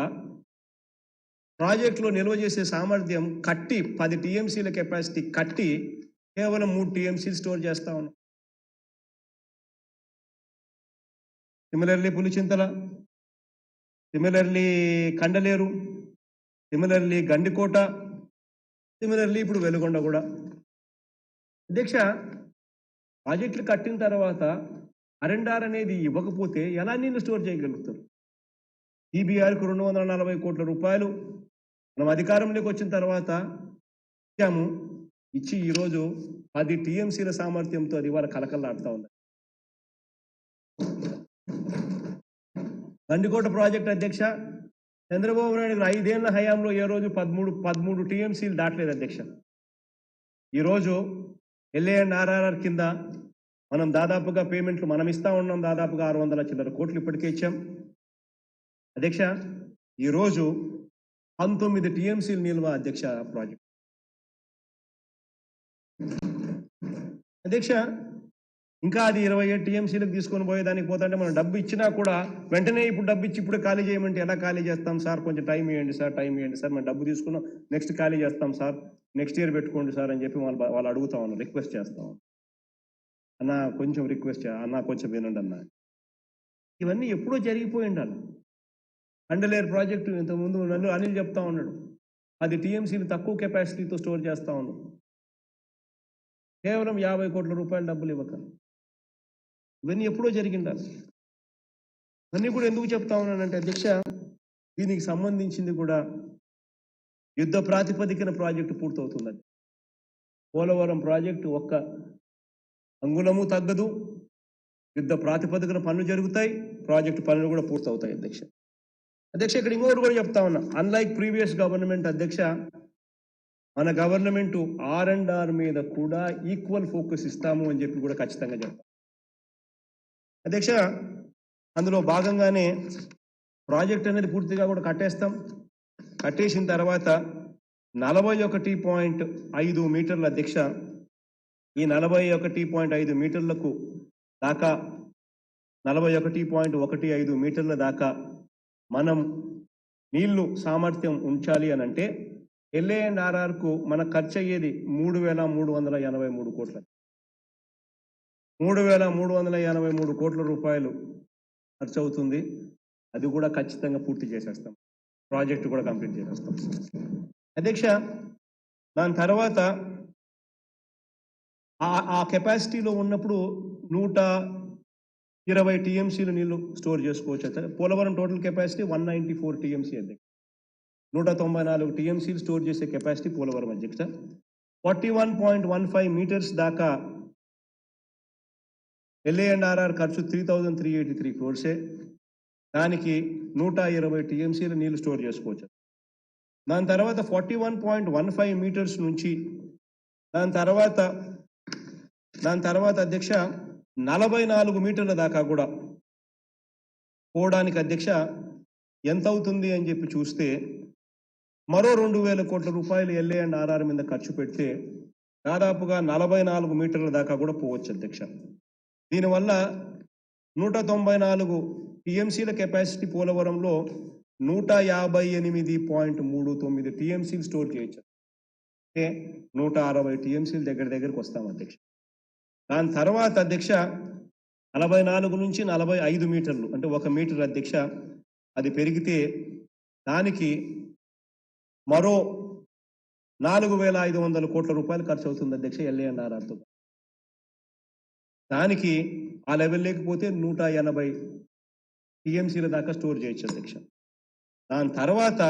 ప్రాజెక్టులో నిల్వ చేసే సామర్థ్యం కట్టి 10 TMCల కెపాసిటీ కట్టి కేవలం 3 TMCలు స్టోర్ చేస్తా ఉన్నాం. Similarly Pulichintala, similarly Kandaleru, similarly Gandikota, similarly ఇప్పుడు వెలుగొండ కూడా అధ్యక్ష. ప్రాజెక్టులు కట్టిన తర్వాత R&R అనేది ఇవ్వకపోతే ఎలా నీళ్ళు స్టోర్ చేయగలుగుతారు? TBRకు 240 కోట్ల రూపాయలు మనం అధికారంలోకి వచ్చిన తర్వాత ఇచ్చి ఈరోజు 10 TMCల సామర్థ్యంతో అది ఇవాళ కలకల్లాడుతూ ఉంది. గండికోట ప్రాజెక్ట్ అధ్యక్ష చంద్రబాబు నాయుడు గారు 5 ఏళ్ల హయాంలో ఏ రోజు 13 టీఎంసీలు దాటలేదు అధ్యక్ష. ఈరోజు LA&RRR కింద మనం దాదాపుగా పేమెంట్లు మనం ఇస్తా ఉన్నాం, దాదాపుగా 600 చిల్లర కోట్లు ఇప్పటికే ఇచ్చాం అధ్యక్ష. ఈరోజు 19 టీఎంసీలు నిల్వ అధ్యక్ష ప్రాజెక్ట్ అధ్యక్ష. ఇంకా అది 27 టీఎంసీలకు తీసుకొని పోయేదానికి పోతుంటే మనం డబ్బు ఇచ్చినా కూడా వెంటనే ఇప్పుడు డబ్బు ఇచ్చి ఇప్పుడు ఖాళీ చేయమంటే ఎలా ఖాళీ చేస్తాం సార్, కొంచెం టైం ఇవ్వండి సార్, టైం ఇవ్వండి సార్, మనం డబ్బు తీసుకున్నాం నెక్స్ట్ ఖాళీ చేస్తాం సార్, నెక్స్ట్ ఇయర్ పెట్టుకోండి సార్ అని చెప్పి వాళ్ళు అడుగుతా ఉన్నారు, రిక్వెస్ట్ చేస్తాం. అన్న కొంచెం రిక్వెస్ట్ అన్న కొంచెం వినండి అన్న. ఇవన్నీ ఎప్పుడో జరిగిపోయి ఉండాలి. అండలేరు ప్రాజెక్టు ఇంతకుముందు నన్ను అనిల్ చెప్తా ఉన్నాడు, అది టీఎంసీలు తక్కువ కెపాసిటీతో స్టోర్ చేస్తా ఉన్నాం, కేవలం 50 కోట్ల రూపాయల డబ్బులు ఇవ్వక. ఇవన్నీ ఎప్పుడో జరిగిండాలి. ఇవన్నీ కూడా ఎందుకు చెప్తా ఉన్నానంటే అధ్యక్ష, దీనికి సంబంధించింది కూడా యుద్ధ ప్రాతిపదికన ప్రాజెక్టు పూర్తవుతుంది. పోలవరం ప్రాజెక్టు ఒక్క అంగుళము తగ్గదు, యుద్ధ ప్రాతిపదికన పనులు జరుగుతాయి, ప్రాజెక్టు పనులు కూడా పూర్తవుతాయి అధ్యక్ష. అధ్యక్ష ఇక్కడ ఇంకొకటి కూడా చెప్తా ఉన్నా, అన్లైక్ ప్రీవియస్ గవర్నమెంట్ అధ్యక్ష, మన గవర్నమెంట్ R&R మీద కూడా ఈక్వల్ ఫోకస్ ఇస్తాము అని చెప్పి కూడా ఖచ్చితంగా చెప్తాం అధ్యక్ష. అందులో భాగంగానే ప్రాజెక్ట్ అనేది పూర్తిగా కూడా కట్టేస్తాం. కట్టేసిన తర్వాత 41.5 మీటర్ల అధ్యక్ష, ఈ 41.5 మీటర్లకు దాకా 41.15 మీటర్ల దాకా మనం నీళ్లు సామర్థ్యం ఉంచాలి అని అంటే LA&RRకు మన ఖర్చు అయ్యేది 3,383 కోట్ల 3,383 కోట్ల రూపాయలు ఖర్చు అవుతుంది. అది కూడా ఖచ్చితంగా పూర్తి చేసేస్తాం, ప్రాజెక్టు కూడా కంప్లీట్ చేసేస్తాం అధ్యక్ష. దాని తర్వాత ఆ కెపాసిటీలో ఉన్నప్పుడు 120 టీఎంసీలు నీళ్లు స్టోర్ చేసుకోవచ్చు. పోలవరం టోటల్ కెపాసిటీ 194 టీఎంసీ అధ్యక్ష, 194 టీఎంసీలు స్టోర్ చేసే కెపాసిటీ పోలవరం అధ్యక్ష. 41.15 మీటర్స్ దాకా LA&RR ఖర్చు 3,383 క్రోర్సే, దానికి 120 టీఎంసీలు నీళ్లు స్టోర్ చేసుకోవచ్చు. దాని తర్వాత 41.15 మీటర్స్ నుంచి దాని తర్వాత అధ్యక్ష 44 మీటర్ల దాకా కూడా పోవడానికి అధ్యక్ష ఎంత అవుతుంది అని చెప్పి చూస్తే మరో 2,000 కోట్ల రూపాయలు LA&RR మీద ఖర్చు పెడితే దాదాపుగా 44 మీటర్ల దాకా కూడా పోవచ్చు అధ్యక్ష. దీనివల్ల 194 టీఎంసీల కెపాసిటీ పోలవరంలో 158.39 టీఎంసీలు స్టోర్ చేయొచ్చు, అంటే 160 టీఎంసీలు దగ్గరికి వస్తాం అధ్యక్ష. దాని తర్వాత అధ్యక్ష 44 నుంచి 45 మీటర్లు అంటే 1 మీటర్ అధ్యక్ష, అది పెరిగితే దానికి మరో 4,500 కోట్ల రూపాయలు ఖర్చు అవుతుంది అధ్యక్ష LA&RRతో. దానికి ఆ లెవెల్ లేకపోతే 180 టీఎంసీల దాకా స్టోర్ చేయొచ్చు అధ్యక్ష. దాని తర్వాత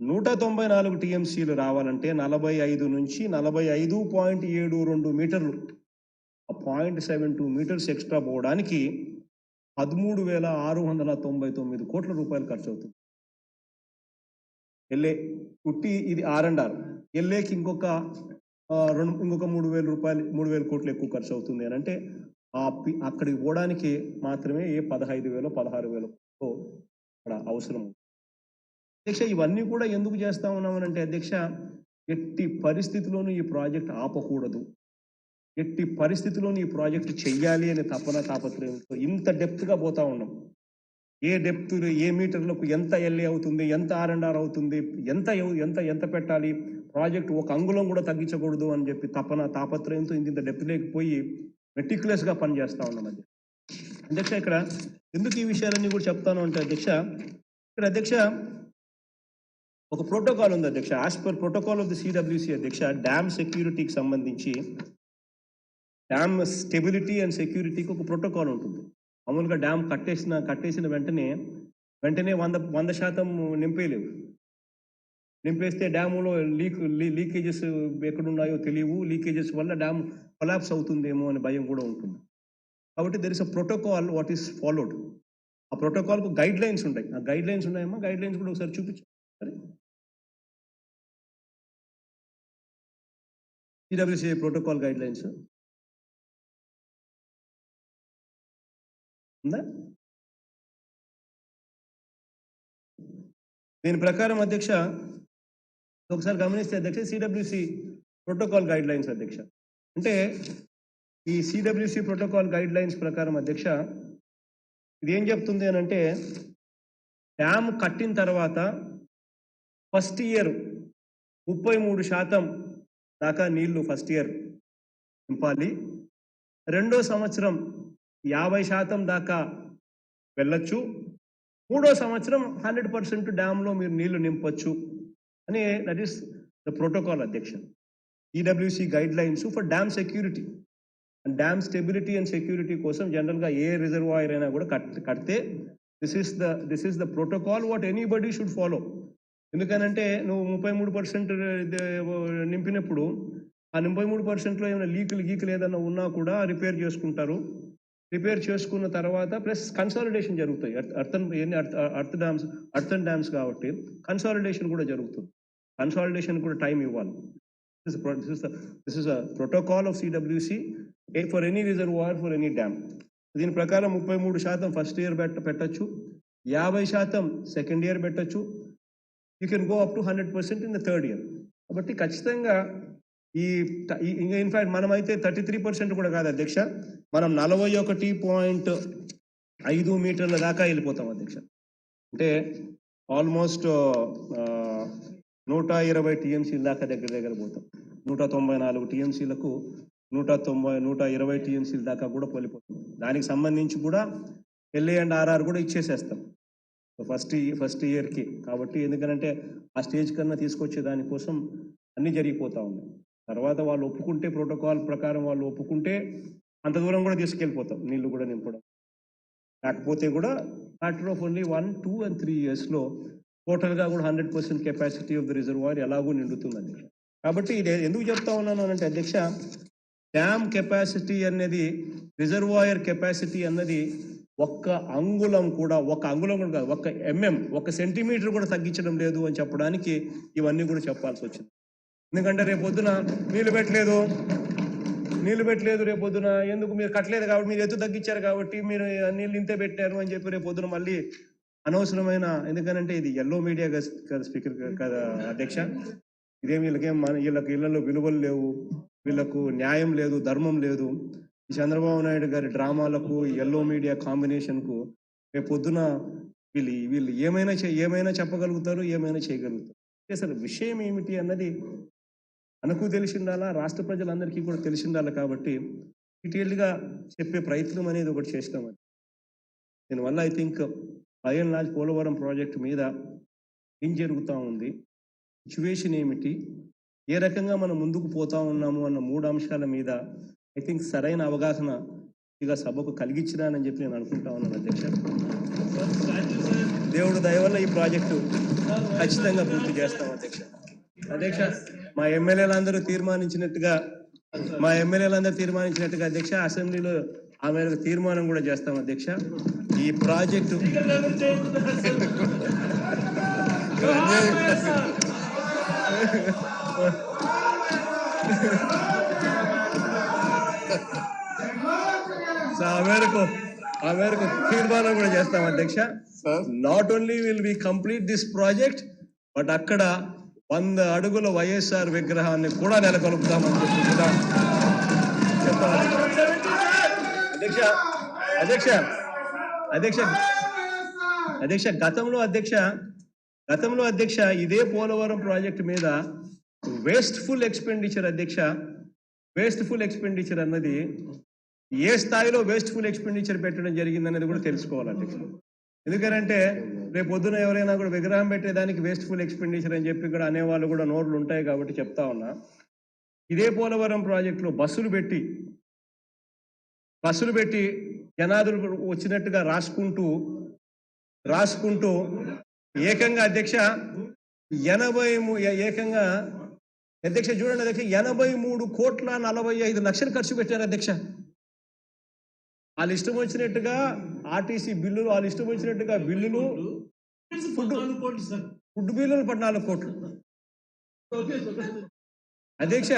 194 టీఎంసీలు రావాలంటే 45 నుంచి 45.72 మీటర్లు 0.72 మీటర్స్ ఎక్స్ట్రా పోవడానికి 13,699 కోట్ల రూపాయలు ఖర్చు అవుతుంది. ఉట్టి ఇది R&R. LAకి ఇంకొక 3,000 రూపాయలు 3,000 కోట్లు ఎక్కువ ఖర్చు అవుతుంది అని అంటే అక్కడికి పోవడానికి మాత్రమే 15,000 16,000 అక్కడ అవసరం. అధ్యక్ష ఇవన్నీ కూడా ఎందుకు చేస్తా ఉన్నామనంటే అధ్యక్ష, ఎట్టి పరిస్థితిలోనూ ఈ ప్రాజెక్ట్ ఆపకూడదు, ఎట్టి పరిస్థితిలోనూ ఈ ప్రాజెక్టు చెయ్యాలి అనే తాపత్రయంతో ఇంత డెప్త్గా పోతా ఉన్నాం. ఏ డెప్త్, ఏ మీటర్లకు ఎంత LA అవుతుంది, ఎంత R&R అవుతుంది, ఎంత పెట్టాలి, ప్రాజెక్టు ఒక అంగుళం కూడా తగ్గించకూడదు అని చెప్పి తాపత్రయంతో ఇంత డెప్త్ లేకపోయి మెటిక్యులస్గా పనిచేస్తా ఉన్నాం అధ్యక్ష. ఇక్కడ ఎందుకు ఈ విషయాలన్నీ కూడా చెప్తాను అంటే అధ్యక్ష, ఇక్కడ అధ్యక్ష ఒక ప్రోటోకాల్ ఉంది అధ్యక్ష. As per protocol of the CWC అధ్యక్ష, డ్యామ్ సెక్యూరిటీకి సంబంధించి డ్యామ్ స్టెబిలిటీ అండ్ సెక్యూరిటీకి ఒక ప్రోటోకాల్ ఉంటుంది. మామూలుగా డ్యామ్ కట్టేసిన వెంటనే 100% నింపేయలేవు. నింపేస్తే డ్యాములో లీకేజెస్ ఎక్కడున్నాయో తెలియవు, లీకేజెస్ వల్ల డ్యామ్ కొలాప్స్ అవుతుందేమో అనే భయం కూడా ఉంటుంది. కాబట్టి there is a protocol what is followed. ఆ ప్రోటోకాల్కు గైడ్ లైన్స్ ఉంటాయి. ఆ గైడ్ లైన్స్ ఉన్నాయమ్మా, గైడ్ లైన్స్ కూడా ఒకసారి చూపించు. సరే, సిడబ్ల్యూసీ ప్రోటోకాల్ గైడ్ లైన్స్ ఉందా? దీని ప్రకారం అధ్యక్ష ఒకసారి గమనిస్తే అధ్యక్ష, సిడబ్ల్యూసీ ప్రోటోకాల్ గైడ్ లైన్స్ అధ్యక్ష, అంటే ఈ సిడబ్ల్యూసీ ప్రోటోకాల్ గైడ్ లైన్స్ ప్రకారం అధ్యక్ష ఇది ఏం చెప్తుంది అని అంటే, డ్యామ్ కట్టిన తర్వాత ఫస్ట్ ఇయర్ 33% దాకా నీళ్లు ఫస్ట్ ఇయర్ నింపాలి. రెండో సంవత్సరం 50% దాకా వెళ్ళొచ్చు. మూడో సంవత్సరం 100% డ్యామ్లో మీరు నీళ్లు నింపొచ్చు అని, దట్ ఈస్ ద ప్రోటోకాల్ అధ్యక్ష. EWC guide lines for dam security and dam stability and security కోసం జనరల్గా ఏ రిజర్వాయర్ అయినా కూడా కడితే this is the protocol what anybody should follow. ఎందుకనంటే నువ్వు 33% నింపినప్పుడు ఆ 33%లో ఏమైనా గీకులు ఏదైనా ఉన్నా కూడా రిపేర్ చేసుకుంటారు. రిపేర్ చేసుకున్న తర్వాత ప్లస్ కన్సాలిడేషన్ జరుగుతాయి. అర్త్ డ్యామ్స్ కాబట్టి కన్సాలిడేషన్ కూడా జరుగుతుంది. కన్సాలిడేషన్ కూడా టైం ఇవ్వాలి. This is a protocol of CWC for any reservoir, for any dam. దీని ప్రకారం 33% ఫస్ట్ ఇయర్ పెట్టచ్చు, 50% సెకండ్ ఇయర్ పెట్టచ్చు. You can go up to 100% in the third year. కాబట్టి ఖచ్చితంగా ఇన్ఫాక్ట్ మనమైతే 33% కూడా కాదు అధ్యక్ష, మనం 41.5 మీటర్ల దాకా వెళ్ళిపోతాం అధ్యక్ష. అంటే ఆల్మోస్ట్ 120 టీఎంసీల దాకా దగ్గర పోతాం. 194 టీఎంసీలకు 120 టీఎంసీల దాకా కూడా వెళ్ళిపోతాం. దానికి సంబంధించి కూడా LA&RR కూడా ఇచ్చేసేస్తాం ఫస్ట్ ఇయర్కి. కాబట్టి ఎందుకంటే ఆ స్టేజ్ కన్నా తీసుకొచ్చే దానికోసం అన్నీ జరిగిపోతూ ఉన్నాయి. తర్వాత వాళ్ళు ఒప్పుకుంటే, ప్రోటోకాల్ ప్రకారం వాళ్ళు ఒప్పుకుంటే అంత దూరం కూడా తీసుకెళ్ళిపోతాం నీళ్లు కూడా నింపడం. కాకపోతే కూడా మ్యాటర్ ఆఫ్ ఓన్లీ 1, 2 and 3 yearsలో టోటల్గా కూడా 100% కెపాసిటీ ఆఫ్ ద రిజర్వాయర్ ఎలాగూ నిండుతుంది అధ్యక్ష. కాబట్టి ఇది ఎందుకు చెప్తా ఉన్నాను అంటే అధ్యక్ష, డ్యామ్ కెపాసిటీ అనేది, రిజర్వాయర్ కెపాసిటీ అన్నది ఒక్క అంగుళం కూడా కాదు, 1 mm 1 సెంటీమీటర్ కూడా తగ్గించడం లేదు అని చెప్పడానికి ఇవన్నీ కూడా చెప్పాల్సి వచ్చింది. ఎందుకంటే రేపొద్దున నీళ్లు పెట్టలేదు, రేపొద్దున ఎందుకు మీరు కట్టలేదు కాబట్టి, మీరు ఎత్తు తగ్గించారు కాబట్టి మీరు నీళ్ళు ఇంతే పెట్టారు అని చెప్పి రేపొద్దున మళ్ళీ అనవసరమైన, ఎందుకనంటే ఇది ఎల్లో మీడియా కదా స్పీకర్ కదా అధ్యక్ష, ఇదేం వీళ్ళకి ఇళ్లలో విలువలు లేవు, వీళ్ళకు న్యాయం లేదు, ధర్మం లేదు. ఈ చంద్రబాబు నాయుడు గారి డ్రామాలకు, ఎల్లో మీడియా కాంబినేషన్కు రేపు పొద్దున వీళ్ళు ఏమైనా చెప్పగలుగుతారు, ఏమైనా చేయగలుగుతారు. అసలు విషయం ఏమిటి అన్నది మనకు తెలిసిండాలా, రాష్ట్ర ప్రజలందరికీ కూడా తెలిసిండాలి. కాబట్టి డీటెయిల్డ్గా చెప్పే ప్రయత్నం అనేది ఒకటి చేసినామని. దీనివల్ల I think by and large Polavaram project మీద ఏం జరుగుతూ ఉంది, సిచ్యువేషన్ ఏమిటి, ఏ రకంగా మనం ముందుకు పోతా ఉన్నాము అన్న 3 అంశాల మీద ఐ థింక్ సరైన అవగాహన ఇక సభకు కలిగించినానని చెప్పి నేను అనుకుంటా ఉన్నాను అధ్యక్ష. దేవుడు దయ వల్ల ఈ ప్రాజెక్టు ఖచ్చితంగా పూర్తి చేస్తాం అధ్యక్ష. మా ఎమ్మెల్యేలందరూ తీర్మానించినట్టుగా అధ్యక్ష, అసెంబ్లీలో ఆ మేరకు తీర్మానం కూడా చేస్తాం అధ్యక్ష. ఈ ప్రాజెక్టు ఆ మేరకు తీర్మానం కూడా చేస్తాం అధ్యక్ష. Not only will we complete this project, but అక్కడ 100 అడుగుల వైఎస్ఆర్ విగ్రహాన్ని కూడా నెలకొల్పుతామని చెప్పి కూడా చెప్పాలి అధ్యక్ష. గతంలో అధ్యక్ష ఇదే పోలవరం ప్రాజెక్టు మీద వేస్ట్ఫుల్ ఎక్స్పెండిచర్ అన్నది ఏ స్థాయిలో వేస్ట్ఫుల్ ఎక్స్పెండిచర్ పెట్టడం జరిగిందనేది కూడా తెలుసుకోవాలి అధ్యక్ష. ఎందుకంటే రేపు పొద్దున ఎవరైనా కూడా విగ్రహం పెట్టేదానికి వేస్ట్ఫుల్ ఎక్స్పెండిచర్ అని చెప్పి కూడా అనేవాళ్ళు కూడా నోర్లు ఉంటాయి. కాబట్టి చెప్తా ఉన్నా, ఇదే పోలవరం ప్రాజెక్టులో బస్సులు పెట్టి జనాదులు వచ్చినట్టుగా రాసుకుంటూ ఏకంగా అధ్యక్ష 83,43,45,00,000 ఖర్చు పెట్టారు అధ్యక్ష. వాళ్ళు ఇష్టం వచ్చినట్టుగా ఆర్టీసీ బిల్లులు, వాళ్ళు ఇష్టం వచ్చినట్టుగా బిల్లులు, ఫుడ్ బిల్లులు 14 కోట్లు. అధ్యక్ష,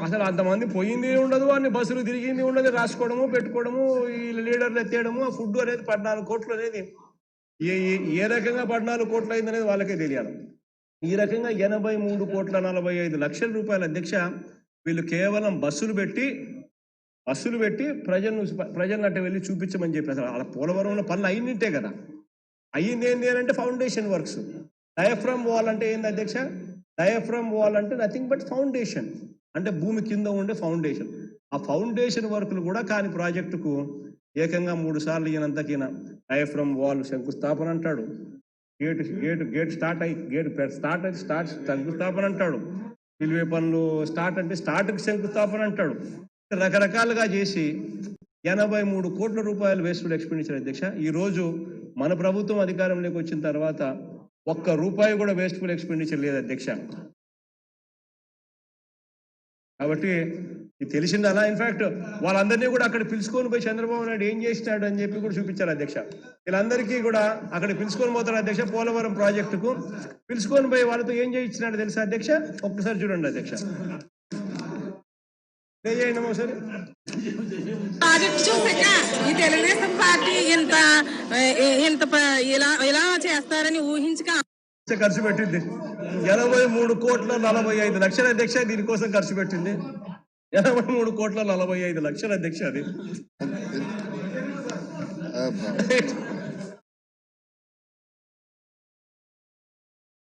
అసలు అంతమంది పోయింది ఉండదు, అన్ని బస్సులు తిరిగింది ఉండదు, రాసుకోవడము పెట్టుకోవడము, ఈ లీడర్లు ఎత్తేయడము, ఆ ఫుడ్ అనేది 14 కోట్లు అనేది ఏ రకంగా 14 కోట్లు అయింది అనేది వాళ్ళకే తెలియాలి. ఈ రకంగా 83,45,00,000 రూపాయల అధ్యక్ష వీళ్ళు కేవలం బస్సులు పెట్టి ప్రజలను అట్ట వెళ్ళి చూపించమని చెప్పి, అసలు అలా పోలవరంలో పనులు అయ్యింటే కదా. అయ్యింది ఏంటి అని అంటే ఫౌండేషన్ వర్క్స్. డయాఫ్రమ్ వాల్ అంటే ఏంది అధ్యక్ష? డయాఫ్రమ్ వాల్ అంటే నథింగ్ బట్ ఫౌండేషన్, అంటే భూమి కింద ఉండే ఫౌండేషన్. ఆ ఫౌండేషన్ వర్కులు కూడా కాని ప్రాజెక్టుకు ఏకంగా 3 సార్లు ఈయనంతకీన డయాఫ్రమ్ వాల్ శంకుస్థాపన అంటాడు, గేట్ స్టార్ట్ శంకుస్థాపన అంటాడు, రైల్వే పనులు స్టార్ట్కి శంకుస్థాపన అంటాడు. రకరకాలుగా చేసి 83 కోట్ల రూపాయలు వేస్ట్ఫుల్ ఎక్స్పెండిచర్ అధ్యక్ష. ఈ రోజు మన ప్రభుత్వం అధికారంలోకి వచ్చిన తర్వాత ₹1 కూడా వేస్ట్ఫుల్ ఎక్స్పెండిచర్ లేదు అధ్యక్ష. కాబట్టి ఇది తెలిసిందలా. ఇన్ఫాక్ట్ వాళ్ళందరినీ కూడా అక్కడ పిలుచుకొని పోయి చంద్రబాబు నాయుడు ఏం చేసినాడు అని చెప్పి కూడా చూపించారు అధ్యక్ష. వీళ్ళందరికీ కూడా అక్కడ పిలుచుకొని పోతారు అధ్యక్ష. పోలవరం ప్రాజెక్టుకు పిలుచుకొని పోయి వాళ్ళతో ఏం చేయించినాడు తెలుసా అధ్యక్ష? ఒక్కసారి చూడండి అధ్యక్ష.
ప్రాజెక్ట్ చూసాక ఈ తెలుగుదేశం పార్టీ ఇంత ఇలా చేస్తారని ఊహించక
ఖర్చు పెట్టింది 83,45,00,000 అధ్యక్ష. దీనికోసం ఖర్చు పెట్టింది 83,45,00,000 అధ్యక్ష. అది